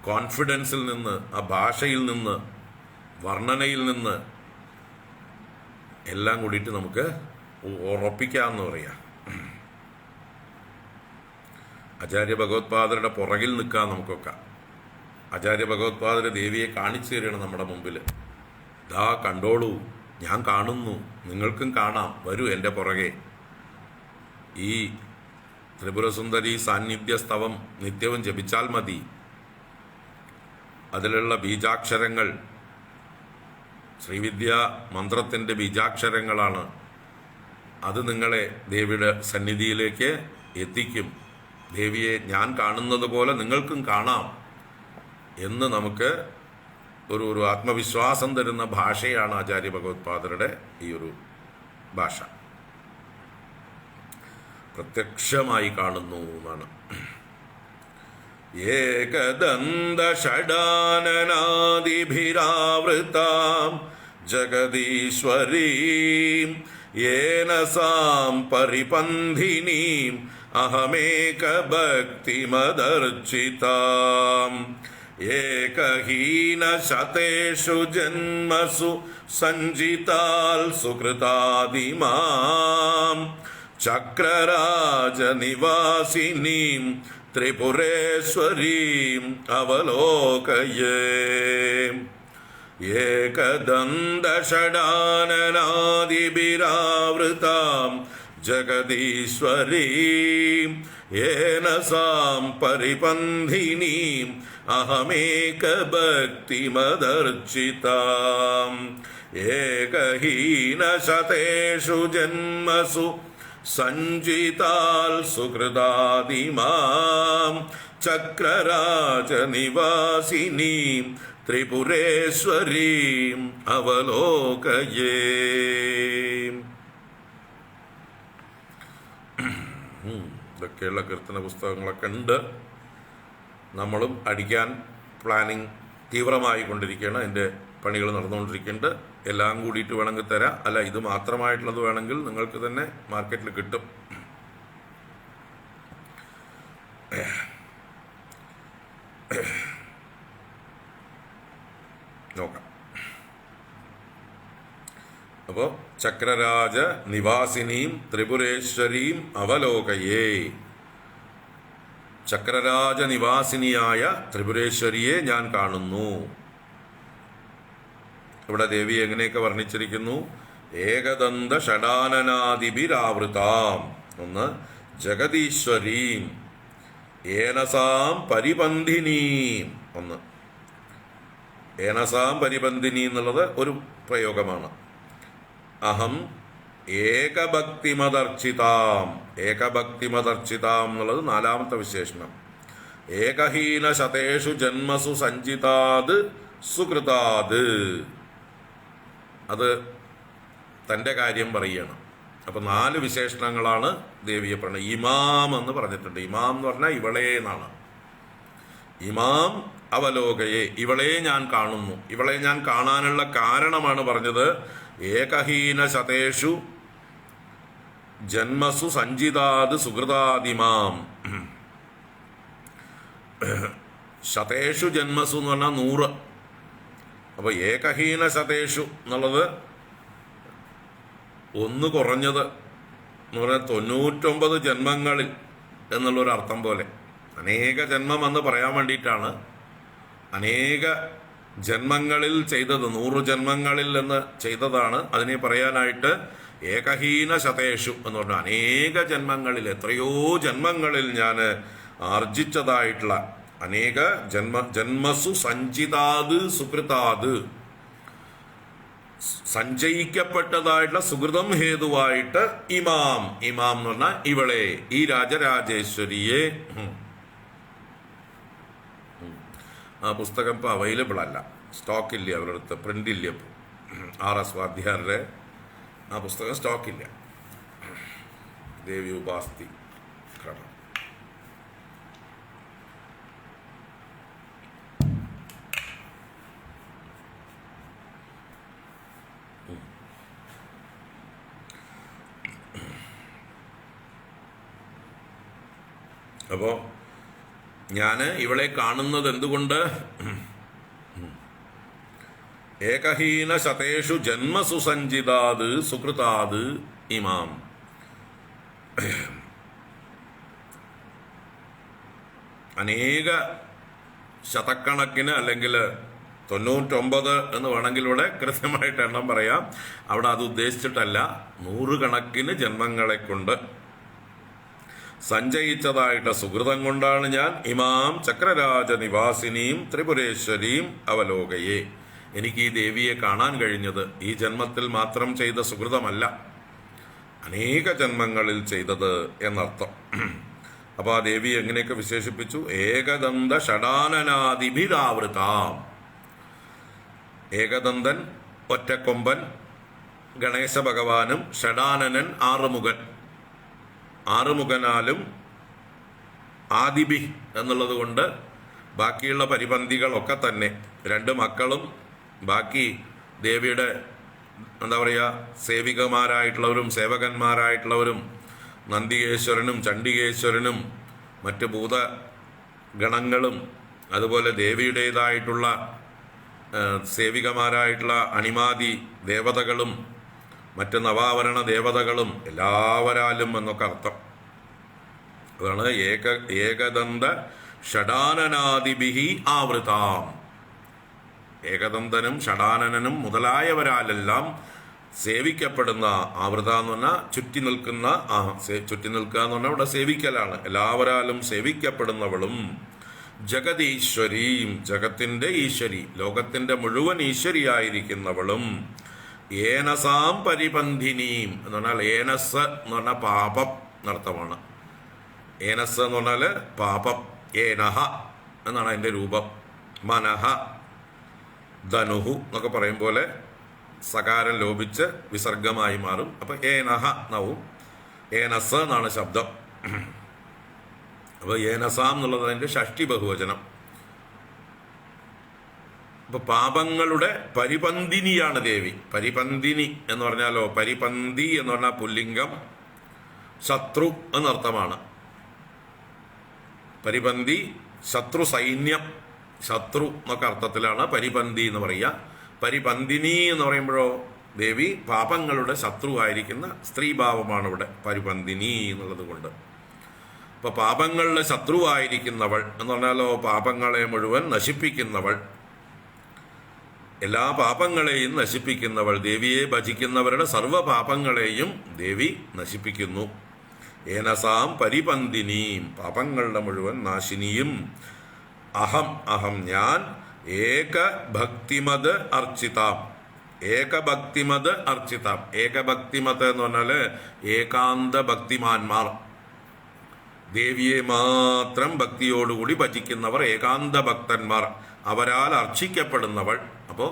കോൺഫിഡൻസിൽ നിന്ന്, ആ ഭാഷയിൽ നിന്ന്, വർണ്ണനയിൽ നിന്ന് എല്ലാം കൂടിയിട്ട് നമുക്ക് ഉറപ്പിക്കാമെന്ന് പറയാം. ആചാര്യ ഭഗവത്പാദരുടെ പുറകിൽ നിൽക്കാം നമുക്കൊക്കെ. ആചാര്യ ഭഗവത്പാദർ ദേവിയെ കാണിച്ചു തരികയാണ് നമ്മുടെ മുമ്പിൽ. ദാ കണ്ടോളൂ, ഞാൻ കാണുന്നു, നിങ്ങൾക്കും കാണാം, വരൂ എൻ്റെ പുറകെ. ഈ ത്രിപുരസുന്ദരി സാന്നിധ്യസ്തവം നിത്യവും ജപിച്ചാൽ മതി. അതിലുള്ള ബീജാക്ഷരങ്ങൾ ശ്രീവിദ്യ മന്ത്രത്തിൻ്റെ ബീജാക്ഷരങ്ങളാണ്. അത് നിങ്ങളെ ദേവിയുടെ സന്നിധിയിലേക്ക് എത്തിക്കും. ദേവിയെ ഞാൻ കാണുന്നത് പോലെ നിങ്ങൾക്കും കാണാം എന്ന് നമുക്ക് ഒരു ആത്മവിശ്വാസം തരുന്ന ഭാഷയാണ് ആചാര്യ ഭഗവത്പാദരുടെ ഈ ഒരു ഭാഷ. പ്രത്യക്ഷമായി കാണുന്നു എന്നാണ്. ഏകദന്ത ഷഡാനനാദിഭിരാവൃതാം ജഗദീശ്വരീം യേന സാം പരിപന്ഥിനീം അഹമേകഭക്തിമദർച്ചിതാം ഏകഹീനശതേഷു ജന്മസു സഞ്ജിതാൽ സുകൃതാദിമാം ചക്രരാജനിവാസിനീം ത്രിപുരേശ്വരീം അവലോകയേ. ഏകദന്തഷഡാനനാദിഭിരാവൃതാം ജഗദീശ്വരീം യേന സാം പരിപന്ഥിനീം അഹമേകഭക്തിമദർച്ചിതാം ഏകഹീനശതേഷു ജന്മസു സഞ്ജിതാൽ സുകൃതാദിമാം ചക്രരാജനിവാസിനീം ത്രിപുരേശ്വരീം അവലോകയേ. ഇതൊക്കെയുള്ള കീർത്തന പുസ്തകങ്ങളൊക്കെ ഉണ്ട്. നമ്മളും അടിക്കാൻ പ്ലാനിങ് തീവ്രമായി കൊണ്ടിരിക്കുകയാണ്. അതിൻ്റെ പണികൾ നടന്നുകൊണ്ടിരിക്കുന്നുണ്ട്. എല്ലാം കൂടിയിട്ട് വേണമെങ്കിൽ തരാം. അല്ല, ഇത് മാത്രമായിട്ടുള്ളത് വേണമെങ്കിൽ നിങ്ങൾക്ക് തന്നെ മാർക്കറ്റിൽ കിട്ടും. നോക്കാം. അപ്പോൾ ചക്രരാജ നിവാസിനീം ത്രിപുരേശ്വരീം അവലോകയേ. ചക്രരാജ നിവാസിനിയായ ത്രിപുരേശ്വരിയെ ഞാൻ കാണുന്നു. ഇവിടെ ദേവി എങ്ങനെയൊക്കെ വർണ്ണിച്ചിരിക്കുന്നു? ഏകദന്ത ഷഡാനനാദിഭിരാവൃതാം, ഒന്ന് ജഗദീശ്വരീം, ഏനസാം പരിപന്ഥിനീം, ഒന്ന് ഏനസാം പരിപന്ഥിനി എന്നുള്ളത് ഒരു പ്രയോഗമാണ്. അഹം ഏകഭക്തിമദർച്ചിതാം, ഏകഭക്തിമദർച്ചിതാം എന്നുള്ളത് നാലാമത്തെ വിശേഷണം. ഏകഹീനശതേഷു ജന്മസു സഞ്ചിതാത് സുകൃതാത്, അത് തൻ്റെ കാര്യം പറയുകയാണ്. അപ്പം 4 വിശേഷണങ്ങളാണ് ദേവിയെ പറഞ്ഞത്. ഇമാം എന്ന് പറഞ്ഞിട്ടുണ്ട്. ഇമാം എന്ന് പറഞ്ഞാൽ ഇവളെ എന്നാണ്. ഇമാം അവലോകയെ, ഇവളെ ഞാൻ കാണുന്നു. ഇവളെ ഞാൻ കാണാനുള്ള കാരണമാണ് പറഞ്ഞത്. ഏകഹീന ശതേഷു ജന്മസു സഞ്ചിതാത് സുഹൃതാദിമാം. ശതേഷു ജന്മസു എന്ന് പറഞ്ഞാൽ 100. അപ്പോൾ ഏകഹീന ശതേഷു എന്നുള്ളത് 1 കുറഞ്ഞത് എന്ന് പറഞ്ഞാൽ 99 ജന്മങ്ങളിൽ എന്നുള്ളൊരർത്ഥം പോലെ. അനേക ജന്മം എന്ന് പറയാൻ വേണ്ടിയിട്ടാണ്. അനേക ജന്മങ്ങളിൽ ചെയ്തത്, 100 ജന്മങ്ങളിൽ എന്ന് ചെയ്തതാണ്. അതിനെ പറയാനായിട്ട് ഏകഹീന ശതേഷു എന്ന് പറഞ്ഞാൽ അനേക ജന്മങ്ങളിൽ, എത്രയോ ജന്മങ്ങളിൽ ഞാൻ ആർജിച്ചതായിട്ടുള്ള അനേക ജന്മസു സഞ്ചിതാത് സുകൃതാത്, സഞ്ചയിക്കപ്പെട്ടതായിട്ടുള്ള സുഹൃതം ഹേതുവായിട്ട് ഇമാം എന്ന് പറഞ്ഞാൽ ഇവളെ, ഈ രാജരാജേശ്വരിയെ. ആ പുസ്തകം ഇപ്പോൾ അവൈലബിൾ അല്ല, സ്റ്റോക്കില്ല, അവരുടെ അടുത്ത് പ്രിന്റ് ഇല്ല. ഇപ്പോൾ RS വാദ്യാരുടെ ആ പുസ്തകം സ്റ്റോക്കില്ല. ദേവി ഉപാസ്തി ക്രമം. അപ്പോൾ ഞാൻ ഇവളെ കാണുന്നത് എന്തുകൊണ്ട്? ഏകഹീന ശതേഷു ജന്മസു സഞ്ചിതാത് സുകൃതാത് ഇമാം. അനേക ശതക്കണക്കിന്, അല്ലെങ്കിൽ 99 എന്ന് വേണമെങ്കിൽ ഇവിടെ കൃത്യമായിട്ട് എണ്ണം പറയാം. അവിടെ അത് ഉദ്ദേശിച്ചിട്ടല്ല, 100 കണക്കിന് ജന്മങ്ങളെ കൊണ്ട് സഞ്ചയിച്ചതായിട്ട് സുഹൃതം കൊണ്ടാണ് ഞാൻ ഇമാം ചക്രരാജ നിവാസിനിയും ത്രിപുരേശ്വരിയും അവലോകയെ, എനിക്ക് ഈ ദേവിയെ കാണാൻ കഴിഞ്ഞത് ഈ ജന്മത്തിൽ മാത്രം ചെയ്ത സുഹൃതമല്ല, അനേക ജന്മങ്ങളിൽ ചെയ്തത് എന്നർത്ഥം. അപ്പോൾ ആ ദേവി എങ്ങനെയൊക്കെ വിശേഷിപ്പിച്ചു? ഏകദന്ത ഷഡാനനാദിഭിരാവൃതാം. ഏകദന്തൻ ഒറ്റക്കൊമ്പൻ, ഗണേശ ഭഗവാനും, ഷഡാനനൻ ആറുമുഖനാലും, ആദിബി എന്നുള്ളത് കൊണ്ട് ബാക്കിയുള്ള പരിപന്തികളൊക്കെ തന്നെ 2 മക്കളും, ബാക്കി ദേവിയുടെ എന്താ പറയുക സേവികമാരായിട്ടുള്ളവരും സേവകന്മാരായിട്ടുള്ളവരും, നന്ദികേശ്വരനും ചണ്ഡികേശ്വരനും മറ്റ് ഭൂതഗണങ്ങളും, അതുപോലെ ദേവിയുടേതായിട്ടുള്ള സേവികമാരായിട്ടുള്ള അണിമാതി ദേവതകളും മറ്റ് നവാവരണ ദേവതകളും എല്ലാവരാലും എന്നൊക്കെ അർത്ഥം. അതാണ് ഏകദന്ത ഷഡാനനാദിഭിഹി ആവൃതാം. ഏകദന്തനും ഷഡാനനും മുതലായവരാലെല്ലാം സേവിക്കപ്പെടുന്ന, ആവൃത എന്ന് പറഞ്ഞാൽ ചുറ്റി നിൽക്കുന്ന, ചുറ്റി നിൽക്കുക എന്ന് പറഞ്ഞാൽ ഇവിടെ സേവിക്കലാണ്, എല്ലാവരാലും സേവിക്കപ്പെടുന്നവളും, ജഗതീശ്വരീം, ജഗത്തിന്റെ ഈശ്വരി, ലോകത്തിന്റെ മുഴുവൻ ഈശ്വരിയായിരിക്കുന്നവളും, ഏനസാം പരിപന്ധിനീം എന്ന് പറഞ്ഞാൽ ഏനസ് എന്ന് പറഞ്ഞാൽ പാപം എന്നർത്ഥമാണ്. ഏനസ് എന്ന് പറഞ്ഞാൽ പാപം. ഏനഹ എന്നാണ് അതിൻ്റെ രൂപം. മനഹ, ധനുഹു എന്നൊക്കെ പറയും പോലെ സകാരം ലോപിച്ച് വിസർഗമായി മാറും. അപ്പം ഏനഹ എന്നാവും. ഏനസ് എന്നാണ് ശബ്ദം. അപ്പോൾ ഏനസാം എന്നുള്ളത് അതിൻ്റെ ഷഷ്ടി ബഹുവചനം. അപ്പൊ പാപങ്ങളുടെ പരിപന്തിനിയാണ് ദേവി. പരിപന്തിനി എന്ന് പറഞ്ഞാലോ, പരിപന്തി എന്ന് പറഞ്ഞാൽ പുല്ലിംഗം, ശത്രു എന്നർത്ഥമാണ്. പരിപന്തി ശത്രു സൈന്യം, ശത്രു എന്നൊക്കെ അർത്ഥത്തിലാണ് പരിപന്തി എന്ന് പറയുക. പരിപന്തിനി എന്ന് പറയുമ്പോഴോ ദേവി പാപങ്ങളുടെ ശത്രുവായിരിക്കുന്ന സ്ത്രീഭാവമാണ് ഇവിടെ പരിപന്തിനി എന്നുള്ളത് കൊണ്ട്. അപ്പൊ പാപങ്ങളുടെ ശത്രുവായിരിക്കുന്നവൾ എന്ന് പറഞ്ഞാലോ, പാപങ്ങളെ മുഴുവൻ നശിപ്പിക്കുന്നവൾ, എല്ലാ പാപങ്ങളെയും നശിപ്പിക്കുന്നവൾ. ദേവിയെ ഭജിക്കുന്നവരുടെ സർവ്വ പാപങ്ങളെയും ദേവി നശിപ്പിക്കുന്നു. ഏനസാം പരിപന്തിനീം, പാപങ്ങളുടെ മുഴുവൻ നാശിനിയും. അഹം ഞാൻ, ഏകഭക്തിമത് അർച്ചിതാം. ഏകഭക്തിമത് അർച്ചിതാം. ഏകഭക്തിമത് എന്ന് പറഞ്ഞാല് ഏകാന്ത ഭക്തിമാന്മാർ, ദേവിയെ മാത്രം ഭക്തിയോടുകൂടി ഭജിക്കുന്നവർ ഏകാന്ത ഭക്തന്മാർ, അവരാൽ അർച്ചിക്കപ്പെടുന്നവൾ. അപ്പോൾ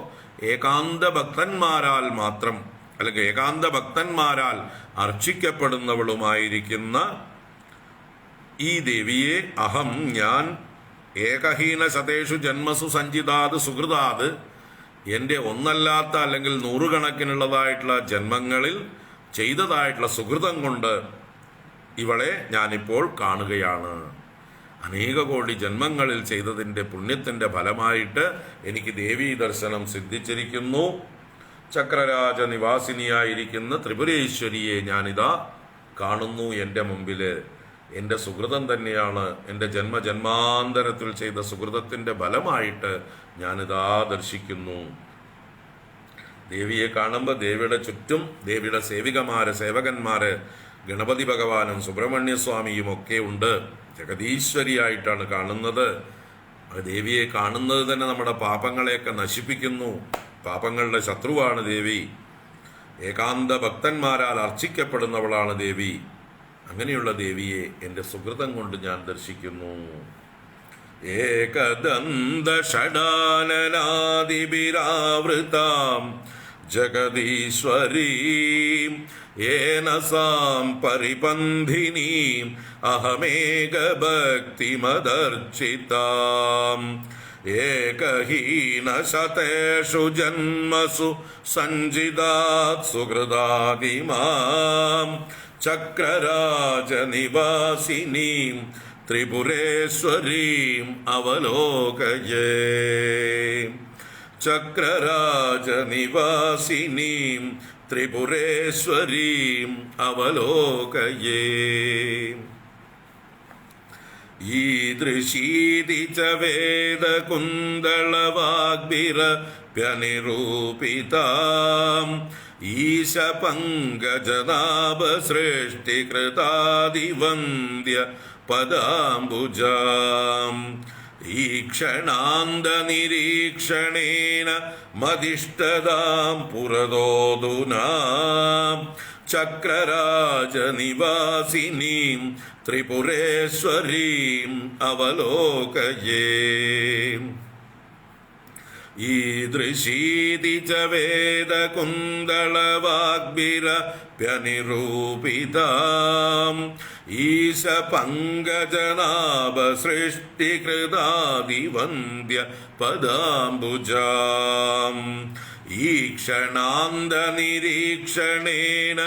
ഏകാന്ത ഭക്തന്മാരാൽ മാത്രം, അല്ലെങ്കിൽ ഏകാന്ത ഭക്തന്മാരാൽ അർച്ചിക്കപ്പെടുന്നവളുമായിരിക്കുന്ന ഈ ദേവിയെ അഹം ഞാൻ, ഏകഹീന ശതേഷു ജന്മസു സഞ്ചിതാത് സുഹൃതാത്, എൻ്റെ ഒന്നല്ലാത്ത അല്ലെങ്കിൽ 100 കണക്കിനുള്ളതായിട്ടുള്ള ജന്മങ്ങളിൽ ചെയ്തതായിട്ടുള്ള സുഹൃതം കൊണ്ട് ഇവളെ ഞാനിപ്പോൾ കാണുകയാണ്. അനേക കോടി ജന്മങ്ങളിൽ ചെയ്തതിൻ്റെ പുണ്യത്തിൻ്റെ ഫലമായിട്ട് എനിക്ക് ദേവീ ദർശനം സിദ്ധിച്ചിരിക്കുന്നു. ചക്രരാജ നിവാസിനിയായിരിക്കുന്ന ത്രിപുരേശ്വരിയെ ഞാനിതാ കാണുന്നു എൻ്റെ മുമ്പിൽ. എൻ്റെ സുഹൃതം തന്നെയാണ്, എൻ്റെ ജന്മജന്മാന്തരത്തിൽ ചെയ്ത സുഹൃതത്തിൻ്റെ ഫലമായിട്ട് ഞാനിതാ ദർശിക്കുന്നു. ദേവിയെ കാണുമ്പോൾ ദേവിയുടെ ചുറ്റും ദേവിയുടെ സേവകന്മാര് ഗണപതി ഭഗവാനും സുബ്രഹ്മണ്യസ്വാമിയും ഒക്കെ ഉണ്ട്. ജഗദീശ്വരിയായിട്ടാണ് കാണുന്നത്. ദേവിയെ കാണുന്നത് തന്നെ നമ്മുടെ പാപങ്ങളെയൊക്കെ നശിപ്പിക്കുന്നു. പാപങ്ങളുടെ ശത്രുവാണ് ദേവി. ഏകാന്ത ഭക്തന്മാരാൽ അർച്ചിക്കപ്പെടുന്നവളാണ് ദേവി. അങ്ങനെയുള്ള ദേവിയെ എൻ്റെ സുഹൃതം കൊണ്ട് ഞാൻ ദർശിക്കുന്നു. ഏകദന്ത ഷഡാനനാദിഭിരാവൃതാം ജഗദീശ്വരീം ഏനസാം പരിപന്ധിനീം അഹമേകഭക്തിമദർച്ചിതാം ഏകഹീനശതേഷു ജന്മസു സഞ്ചിതാത് സുഹൃദാദിമാം ചക്രരാജനിവാസിനീം ത്രിപുരേശ്വരീം അവലോകയേ. ചക്രരാജനിവാസിനീം ത്രിപുരേശ്വരീം അവലോകയേ. ഈദൃശീതി ച വേദകുന്തളവാഗ്ഭിരപ്യനിരൂപിതാം ഈശപങ്കജനാഭസൃഷ്ടികൃതാദിവന്ദ്യ പദാംബുജാം ഈക്ഷണാന്തനിരീക്ഷണേന മദിഷ്ടതാം പുരതോദുനാ ചക്രരാജനിവാസിനീം ത്രിപുരേശ്വരീം അവലോകയേ. ഈദൃശീതി ച വേദകുന്തളവാഗ്ഭിരപ്യനിരൂപിതാം ഈശപങ്കജനാഭസൃഷ്ടികൃതാദിവന്ദ്യ പദാംബുജാം ഈക്ഷണാന്തനിരീക്ഷണേന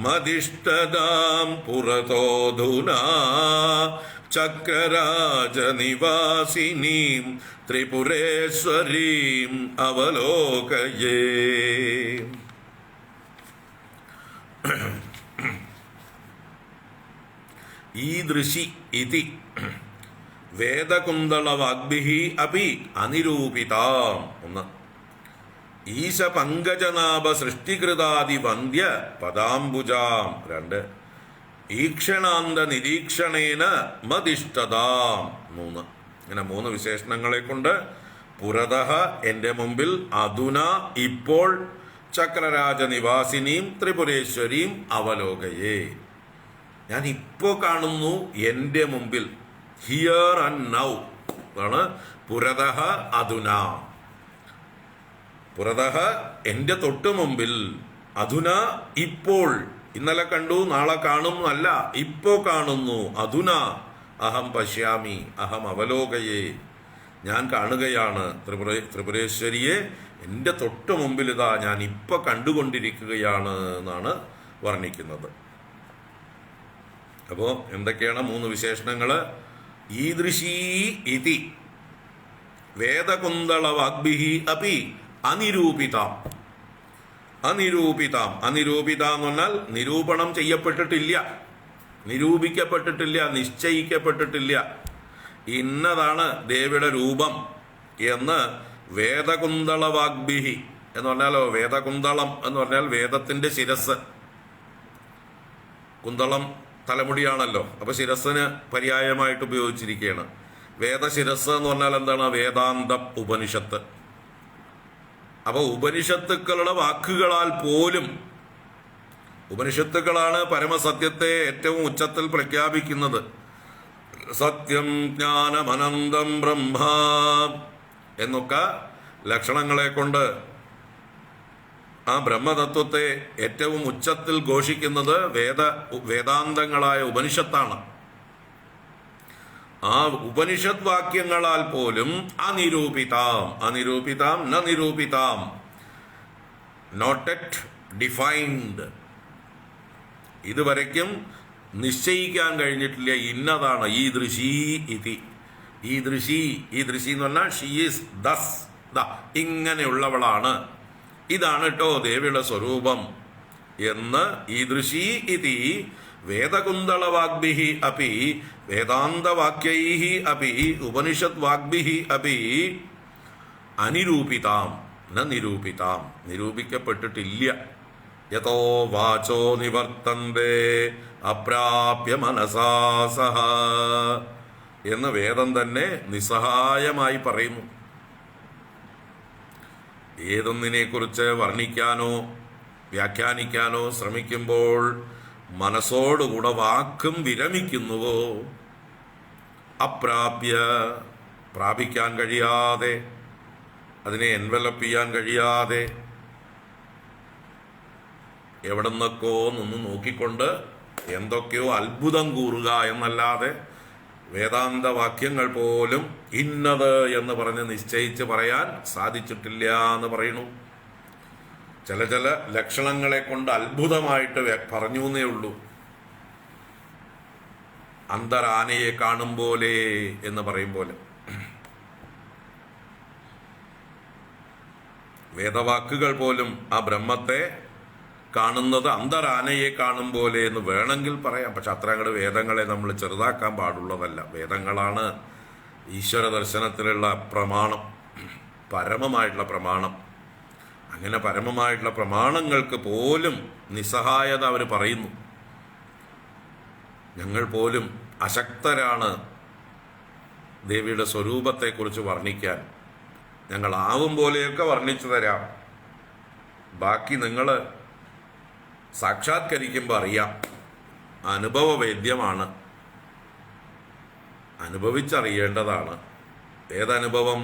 മദിഷ്ടതാം പുരതോദുനാ ചക്രരാജനിവാസിനീം ത്രിപുരേശ്വരീം അവലോകയേ. ഈദൃശി ഇതി വേദകുന്തളവാഗ്ഭിഃ അപി അനിരൂപിതാം. ഒന്ന്, ഈശപങ്കജനാഭ സൃഷ്ടികൃതാദിവന്ദ്യ പദാംബുജാം. രണ്ട്, ഈക്ഷണാന്ത നിരീക്ഷണേന മദിഷ്ടതാം. മൂന്ന്. ഇങ്ങനെ മൂന്ന് വിശേഷണങ്ങളെ കൊണ്ട് പുരതഃ എൻ്റെ മുമ്പിൽ, അധുന ഇപ്പോൾ, ചക്രരാജനിവാസിനീം ത്രിപുരേശ്വരീം അവലോകയേ. ഞാൻ ഇപ്പോൾ കാണുന്നു എൻ്റെ മുമ്പിൽ. ഹിയർ ആൻഡ് നൗ ആണ് പുരതഃ അധുന. പുരതഃ എൻ്റെ തൊട്ടു മുമ്പിൽ, അധുന ഇപ്പോൾ. ഇന്നലെ കണ്ടു നാളെ കാണും അല്ല, ഇപ്പോ കാണുന്നു. അധുന അഹം പശ്യാമി അഹം അവലോകയേ. ഞാൻ കാണുകയാണ് ത്രിപുരേശ്വരിയെ. എൻ്റെ തൊട്ടു മുമ്പിൽ ഇതാ ഞാൻ ഇപ്പൊ കണ്ടുകൊണ്ടിരിക്കുകയാണ് എന്നാണ് വർണ്ണിക്കുന്നത്. അപ്പോൾ എന്തൊക്കെയാണ് മൂന്ന് വിശേഷണങ്ങൾ? ഈദൃശീ ഇതി വേദകുന്തളവാഗ്ഭിഃ അപി അനിരൂപിതാം. അനിരൂപിതാം. അനിരൂപിത എന്ന് പറഞ്ഞാൽ നിരൂപണം ചെയ്യപ്പെട്ടിട്ടില്ല, നിരൂപിക്കപ്പെട്ടിട്ടില്ല, നിശ്ചയിക്കപ്പെട്ടിട്ടില്ല. ഇന്നതാണ് ദേവിയുടെ രൂപം എന്ന് വേദകുന്തളവാഗ്ഭിഃ എന്ന് പറഞ്ഞാലോ, വേദകുന്തളം എന്ന് പറഞ്ഞാൽ വേദത്തിന്റെ ശിരസ്. കുന്തളം തലമുടിയാണല്ലോ, അപ്പൊ ശിരസ്സിന് പര്യായമായിട്ട് ഉപയോഗിച്ചിരിക്കുകയാണ്. വേദശിരസ് എന്ന് പറഞ്ഞാൽ എന്താണ്? വേദാന്തം, ഉപനിഷത്ത്. അപ്പൊ ഉപനിഷത്തുക്കളുടെ വാക്കുകളാൽ പോലും, ഉപനിഷത്തുക്കളാണ് പരമസത്യത്തെ ഏറ്റവും ഉച്ചത്തിൽ പ്രഖ്യാപിക്കുന്നത്. സത്യം ജ്ഞാനമനന്തം ബ്രഹ്മ എന്നൊക്കെ ലക്ഷണങ്ങളെ കൊണ്ട് ആ ബ്രഹ്മതത്വത്തെ ഏറ്റവും ഉച്ചത്തിൽ ഘോഷിക്കുന്നത് വേദാന്തങ്ങളായ ഉപനിഷത്താണ്. ആ ഉപനിഷത് വാക്യങ്ങളാൽ പോലും അനിരൂപിതാം, അനിരൂപിതാം ന നിരൂപിതാം, നോട്ട് എറ്റ് ഡിഫൈൻഡ് ഇതുവരയ്ക്കും നിശ്ചയിക്കാൻ കഴിഞ്ഞിട്ടില്ല ഇന്നതാണ് ഈ ദൃശി ഇതി. ഈ ദൃശി എന്ന് പറഞ്ഞാൽ ഷീ ഈസ് ദസ്, ഇങ്ങനെയുള്ളവളാണ്, ഇതാണ് കേട്ടോ ദേവിയുടെ സ്വരൂപം എന്ന് ഈദൃശീ ഇതി വേദകുന്തള വാഗ്ഭിഹി അപി വേദാന്തവാക്യൈഹി അപി ഉപനിഷത് വാഗ്ഭിഹി അപി അനിരൂപിതാം ന നിരൂപിതാം, നിരൂപിക്കപ്പെട്ടിട്ടില്ല. യതോ വാചോ നിവർത്തന്തേ അപ്രാപ്യ മനസാ സഹ എന്ന് വേദം തന്നെ നിസ്സഹായമായി പറയുന്നു. ഏതൊന്നിനെക്കുറിച്ച് വർണ്ണിക്കാനോ വ്യാഖ്യാനിക്കാനോ ശ്രമിക്കുമ്പോൾ മനസ്സോടുകൂടെ വാക്കും വിരമിക്കുന്നുവോ, അപ്രാപ്യ പ്രാപിക്കാൻ കഴിയാതെ, അതിനെ എൻവലപ്പ് ചെയ്യാൻ കഴിയാതെ എവിടെ നിന്നൊക്കെയോ നിന്ന് നോക്കിക്കൊണ്ട് എന്തൊക്കെയോ അത്ഭുതം കൂറുക എന്നല്ലാതെ വേദാന്ത വാക്യങ്ങൾ പോലും ഇന്നത് എന്ന് പറഞ്ഞ് നിശ്ചയിച്ച് പറയാൻ സാധിച്ചിട്ടില്ല എന്ന് പറയുന്നു. ചില ലക്ഷണങ്ങളെ കൊണ്ട് അത്ഭുതമായിട്ട് പറഞ്ഞു എന്നേ ഉള്ളൂ. അന്തരാനയെ കാണും പോലെ എന്ന് പറയും പോലെ വേദവാക്കുകൾ പോലും ആ ബ്രഹ്മത്തെ കാണുന്നത് അന്തരാനയെ കാണും പോലെ എന്ന് വേണമെങ്കിൽ പറയാം. പക്ഷെ അത്ര അങ്ങോട്ട് വേദങ്ങളെ നമ്മൾ ചെറുതാക്കാൻ പാടുള്ളതല്ല. വേദങ്ങളാണ് ഈശ്വര ദർശനത്തിലുള്ള പ്രമാണം, പരമമായിട്ടുള്ള പ്രമാണം. അങ്ങനെ പരമമായിട്ടുള്ള പ്രമാണങ്ങൾക്ക് പോലും നിസ്സഹായത അവർ പറയുന്നു. ഞങ്ങൾ പോലും അശക്തരാണ് ദേവിയുടെ സ്വരൂപത്തെക്കുറിച്ച് വർണ്ണിക്കാൻ. ഞങ്ങളാവും പോലെയൊക്കെ വർണ്ണിച്ചു തരാം, ബാക്കി നിങ്ങൾ സാക്ഷാത്കരിക്കുമ്പോൾ അറിയാം. അനുഭവവേദ്യമാണ്, അനുഭവിച്ചറിയേണ്ടതാണ്. ഏതനുഭവം?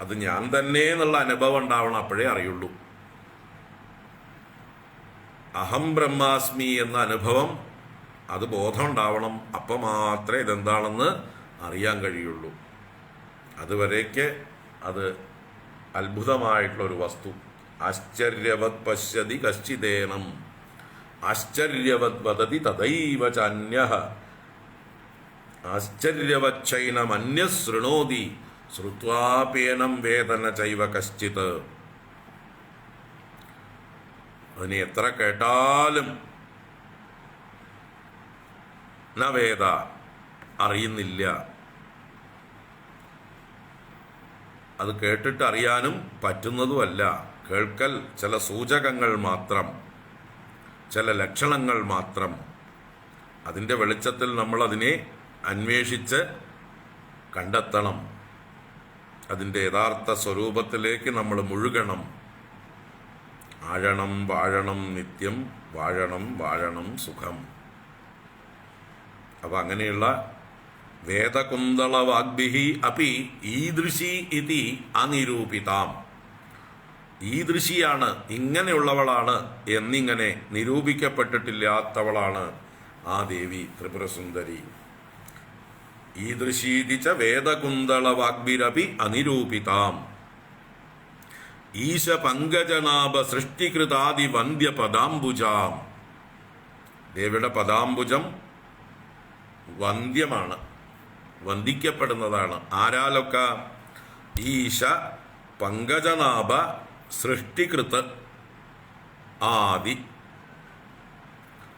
അത് ഞാൻ തന്നെ എന്നുള്ള അനുഭവം ഉണ്ടാവണം, അപ്പോഴേ അറിയുള്ളൂ. അഹം ബ്രഹ്മാസ്മി എന്ന അനുഭവം, അത് ബോധം ഉണ്ടാവണം, അപ്പം മാത്രമേ ഇതെന്താണെന്ന് അറിയാൻ കഴിയുള്ളൂ. അതുവരേക്ക് അത് അത്ഭുതമായിട്ടുള്ളൊരു വസ്തു. ആശ്ചര്യവത് പശ്യതി കശ്ചിദേനം ആശ്ചര്യവത് വദതി തദൈവ ചന്യഃ ആശ്ചര്യവച്ചൈനമന്യഃ ശൃണോതി ശ്രുത്വാപ്യേനം വേദന ചൈവ കശ്ചിത്. അതിനെ എത്ര കേട്ടാലും ന വേദ, അറിയുന്നില്ല. അത് കേട്ടിട്ട് അറിയാനും പറ്റുന്നതുമല്ല. കേൾക്കൽ ചില സൂചകങ്ങൾ മാത്രം, ചില ലക്ഷണങ്ങൾ മാത്രം. അതിൻ്റെ വെളിച്ചത്തിൽ നമ്മളതിനെ അന്വേഷിച്ച് കണ്ടെത്തണം. അതിൻ്റെ യഥാർത്ഥ സ്വരൂപത്തിലേക്ക് നമ്മൾ മുഴുകണം. ആഴണം വാഴണം നിത്യം, വാഴണം വാഴണം സുഖം. അപ്പം അങ്ങനെയുള്ള വേദകുന്തള വാഗ്ഭിഹി അപി ഈദൃശി ഇതി അനിരൂപിതാം. ഈദൃശിയാണ്, ഇങ്ങനെയുള്ളവളാണ് എന്നിങ്ങനെ നിരൂപിക്കപ്പെട്ടിട്ടില്ലാത്തവളാണ് ആ ദേവി ത്രിപുരസുന്ദരി. ഈദൃശീതിച്ച വേദകുന്തള വാഗ്ഭിരപി അനിരൂപിതാം. ഈശ പങ്കജനാഭ സൃഷ്ടികൃതാദി വന്ദ്യ പദാംബുജാം. ദേവിയുടെ പദാംബുജം വന്ദ്യമാണ്, വന്ദിക്കപ്പെടുന്നതാണ്. ആരാലൊക്കെ? ഈശ പങ്കജനാഭ സൃഷ്ടികൃത്ത് ആദി.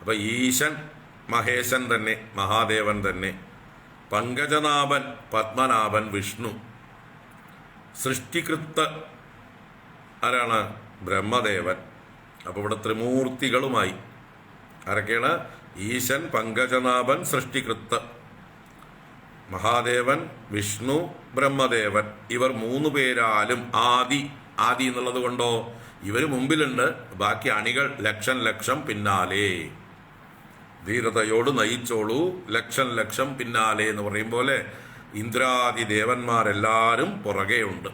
അപ്പൊ ഈശൻ മഹേശൻ തന്നെ, മഹാദേവൻ തന്നെ. പങ്കജനാഭൻ പത്മനാഭൻ വിഷ്ണു. സൃഷ്ടികൃത്ത് ആരാണ്? ബ്രഹ്മദേവൻ. അപ്പോൾ ഇവിടെ ത്രിമൂർത്തികളുമായി ആരൊക്കെയാണ്? ഈശൻ, പങ്കജനാഭൻ, സൃഷ്ടികൃത്ത്. മഹാദേവൻ, വിഷ്ണു, ബ്രഹ്മദേവൻ. ഇവർ മൂന്ന് പേരാലും ആദി. ആദി എന്നുള്ളത് കൊണ്ടോ ഇവർ മുമ്പിലുണ്ട്, ബാക്കി അണികൾ ലക്ഷം ലക്ഷം പിന്നാലെ. ധീരതയോട് നയിച്ചോളൂ, ലക്ഷം ലക്ഷം പിന്നാലെ എന്ന് പറയും പോലെ ഇന്ദ്രാദി ദേവന്മാരെല്ലാവരും പുറകെയുണ്ട്.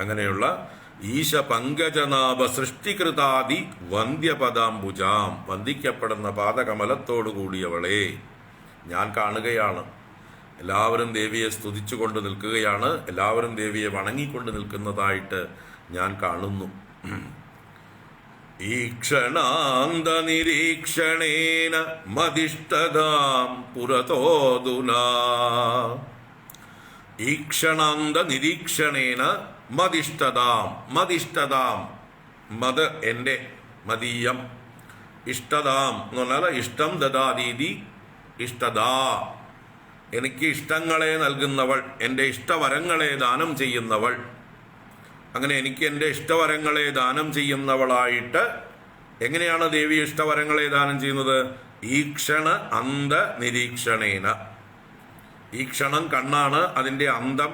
അങ്ങനെയുള്ള ഈശ പങ്കജനാഭ സൃഷ്ടികൃതാദി വന്ദ്യപദാംബുജാം. വന്ദിക്കപ്പെടുന്ന പാദകമലത്തോടു കൂടിയവളെ ഞാൻ കാണുകയാണ്. എല്ലാവരും ദേവിയെ സ്തുതിച്ചുകൊണ്ട് നിൽക്കുകയാണ്, എല്ലാവരും ദേവിയെ വണങ്ങിക്കൊണ്ട് നിൽക്കുന്നതായിട്ട് ഞാൻ കാണുന്നു. ഈക്ഷണാന്ത നിരീക്ഷണേന മദിഷ്ടതാം പുരതോദുനാ. ഈക്ഷണാന്ത നിരീക്ഷണേന മദിഷ്ടതാം. മദിഷ്ടതാം, മത് എൻ്റെ, മദീയം. ഇഷ്ടതാം എന്ന് പറഞ്ഞാൽ ഇഷ്ടം ദദാതീതി ഇഷ്ടദാ, എനിക്ക് ഇഷ്ടങ്ങളെ നൽകുന്നവൾ, എൻ്റെ ഇഷ്ടവരങ്ങളെ ദാനം ചെയ്യുന്നവൾ. അങ്ങനെ എനിക്ക് എൻ്റെ ഇഷ്ടവരങ്ങളെ ദാനം ചെയ്യുന്നവളായിട്ട് എങ്ങനെയാണ് ദേവി ഇഷ്ടവരങ്ങളെ ദാനം ചെയ്യുന്നത്? ഈക്ഷണ അന്ത നിരീക്ഷണേന. ഈക്ഷണം കണ്ണാണ്, അതിൻ്റെ അന്തം,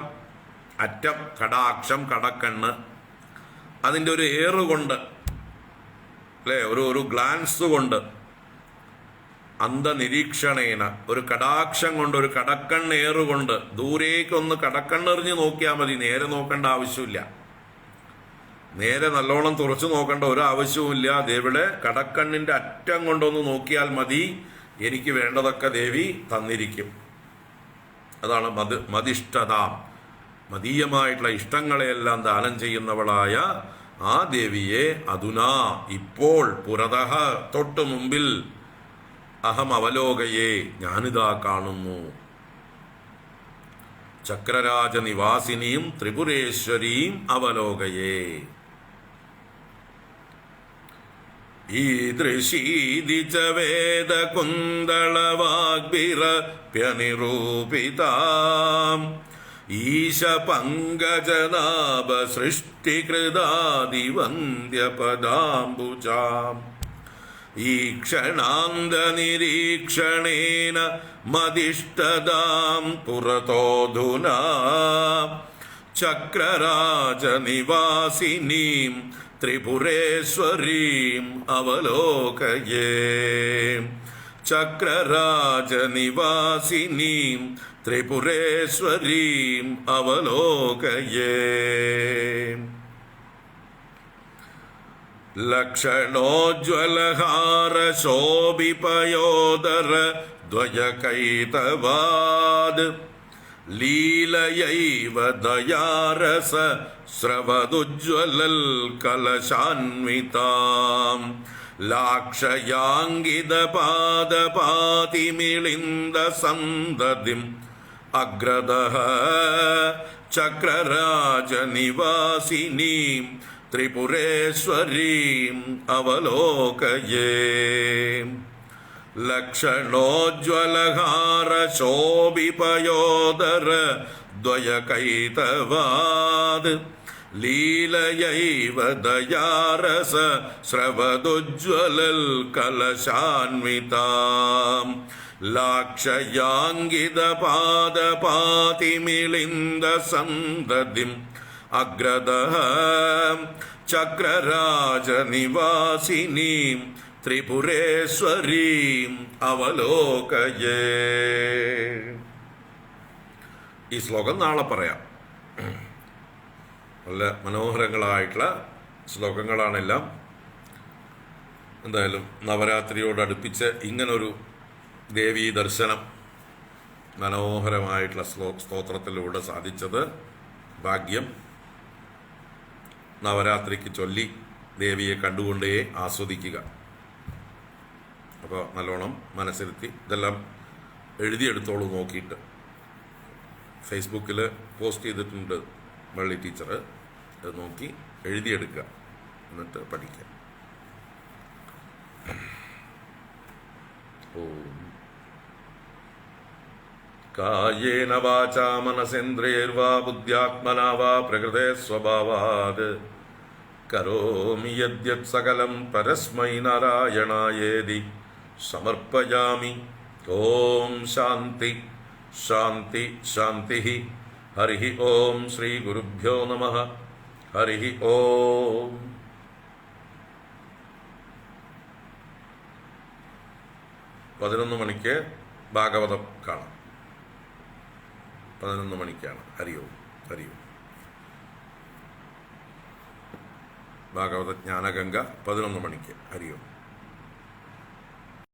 അറ്റം, കടാക്ഷം, കടക്കണ്ണ്, അതിൻ്റെ ഒരു ഏറുകൊണ്ട് അല്ലേ, ഒരു ഗ്ലാൻസ് കൊണ്ട്, അന്തനിരീക്ഷണേന, ഒരു കടാക്ഷം കൊണ്ട്, ഒരു കടക്കണ്ണേറുകൊണ്ട്, ദൂരേക്കൊന്ന് കടക്കണ്ണെറിഞ്ഞ് നോക്കിയാൽ മതി, നേരെ നോക്കേണ്ട ആവശ്യമില്ല. നേരെ നല്ലോണം തുറച്ചു നോക്കേണ്ട ഒരു ആവശ്യവുമില്ല. ദേവിയുടെ കടക്കണ്ണിൻ്റെ അറ്റം കൊണ്ടൊന്ന് നോക്കിയാൽ മതി, എനിക്ക് വേണ്ടതൊക്കെ ദേവി തന്നിരിക്കും. അതാണ് മദിഷ്ടതാം, മതീയമായിട്ടുള്ള ഇഷ്ടങ്ങളെയെല്ലാം ദാനം ചെയ്യുന്നവളായ ആ ദേവിയെ അധുനാ, ഇപ്പോൾ, പുരതഃ, തൊട്ടു മുമ്പിൽ, അഹം അവലോകയെ, ഞാനിതാ കാണുന്നു. ചക്രരാജ നിവാസിനിയും ത്രിപുരേശ്വരിയും അവലോകയെ. ഈദൃശീതി ച വേദകുന്തളവാഗ്ഭിരപ്യനിരൂപിതാം ഈശ പങ്കജനാഭ സൃഷ്ടികൃതാദിവന്ദ്യപദാംബുജാം. ഈക്ഷണാന്ത നിരീക്ഷണേന മദിഷ്ടതാം പുരതോധുനാ ചക്രരാജ നിവാസിനീം ത്രിപുരേശ്വരീം അവലോകയേ. ചക്രരാജ നിവാസിനീം ത്രിപുരേശ്വരീം അവലോകയേ. ലക്ഷണോജ്വലഹാര ശോഭിപയോദര ദ്വയകൈതവാദ് ലീലയൈവ ദയാരസ സ്രവദുജ്വലൽ കലശാന്വിതാം ലാക്ഷയാങ്കിത പാദപാതിമിളിന്ദ സന്തതിം അഗ്രദഃ ചക്രരാജ നിവാസിനീം ത്രിപുരേശ്വരീം അവലോകയേ. ലക്ഷണോജ്വലഹാര ശോഭിപയോദര ദ്വയകൈതവാദ് ലീലയൈവ ദയാരസ സ്രവദുജ്വലൽ കലശാന്വിതാം ലാക്ഷയാങ്കിത പാദപാതിമിളിന്ദ സന്തതിം അഗ്രദഃ ചക്രരാജ നിവാസിനീം ത്രിപുരേശ്വരീം അവലോകയേ. ഈ ശ്ലോകം നാളെ പറയാം. നല്ല മനോഹരങ്ങളായിട്ടുള്ള ശ്ലോകങ്ങളാണെല്ലാം. എന്തായാലും നവരാത്രിയോടടുപ്പിച്ച് ഇങ്ങനൊരു ദേവീ ദർശനം മനോഹരമായിട്ടുള്ള സ്തോത്രത്തിലൂടെ സാധിച്ചത് ഭാഗ്യം. നവരാത്രിക്ക് ചൊല്ലി ദേവിയെ കണ്ടുകൊണ്ടേ ആസ്വദിക്കുക. അപ്പോൾ നല്ലോണം മനസ്സിരുത്തി ഇതെല്ലാം എഴുതിയെടുത്തോളൂ. നോക്കിയിട്ട് ഫേസ്ബുക്കിൽ പോസ്റ്റ് ചെയ്തിട്ടുണ്ട് വള്ളി ടീച്ചർ. അത് നോക്കി എഴുതിയെടുക്കുക, എന്നിട്ട് പഠിക്കുക. കായേന വാചാ മനസേന്ദ്രിയൈർവാ ബുദ്ധ്യാത്മനാ വാ പ്രകൃതേ സ്വഭാവാത് കരോമി യദ്യത് സകലം പരസ്മൈ നാരായണായേതി സമർപ്പയാമി. ഓം ശാന്തി ശാന്തി ശാന്തി. ഹരി ഓം ശ്രീ ഗുരുഭ്യോ നമഃ. ഹരി ഓം. പതിനൊന്ന് മണിക്ക് ഭാഗവതം കാണാം. 11 മണിക്കാണ്. ഹരി ഓം. ഹരി ഓം. ഭാഗവത ജ്ഞാനഗംഗ 11 മണിക്ക്. ഹരി ഓം.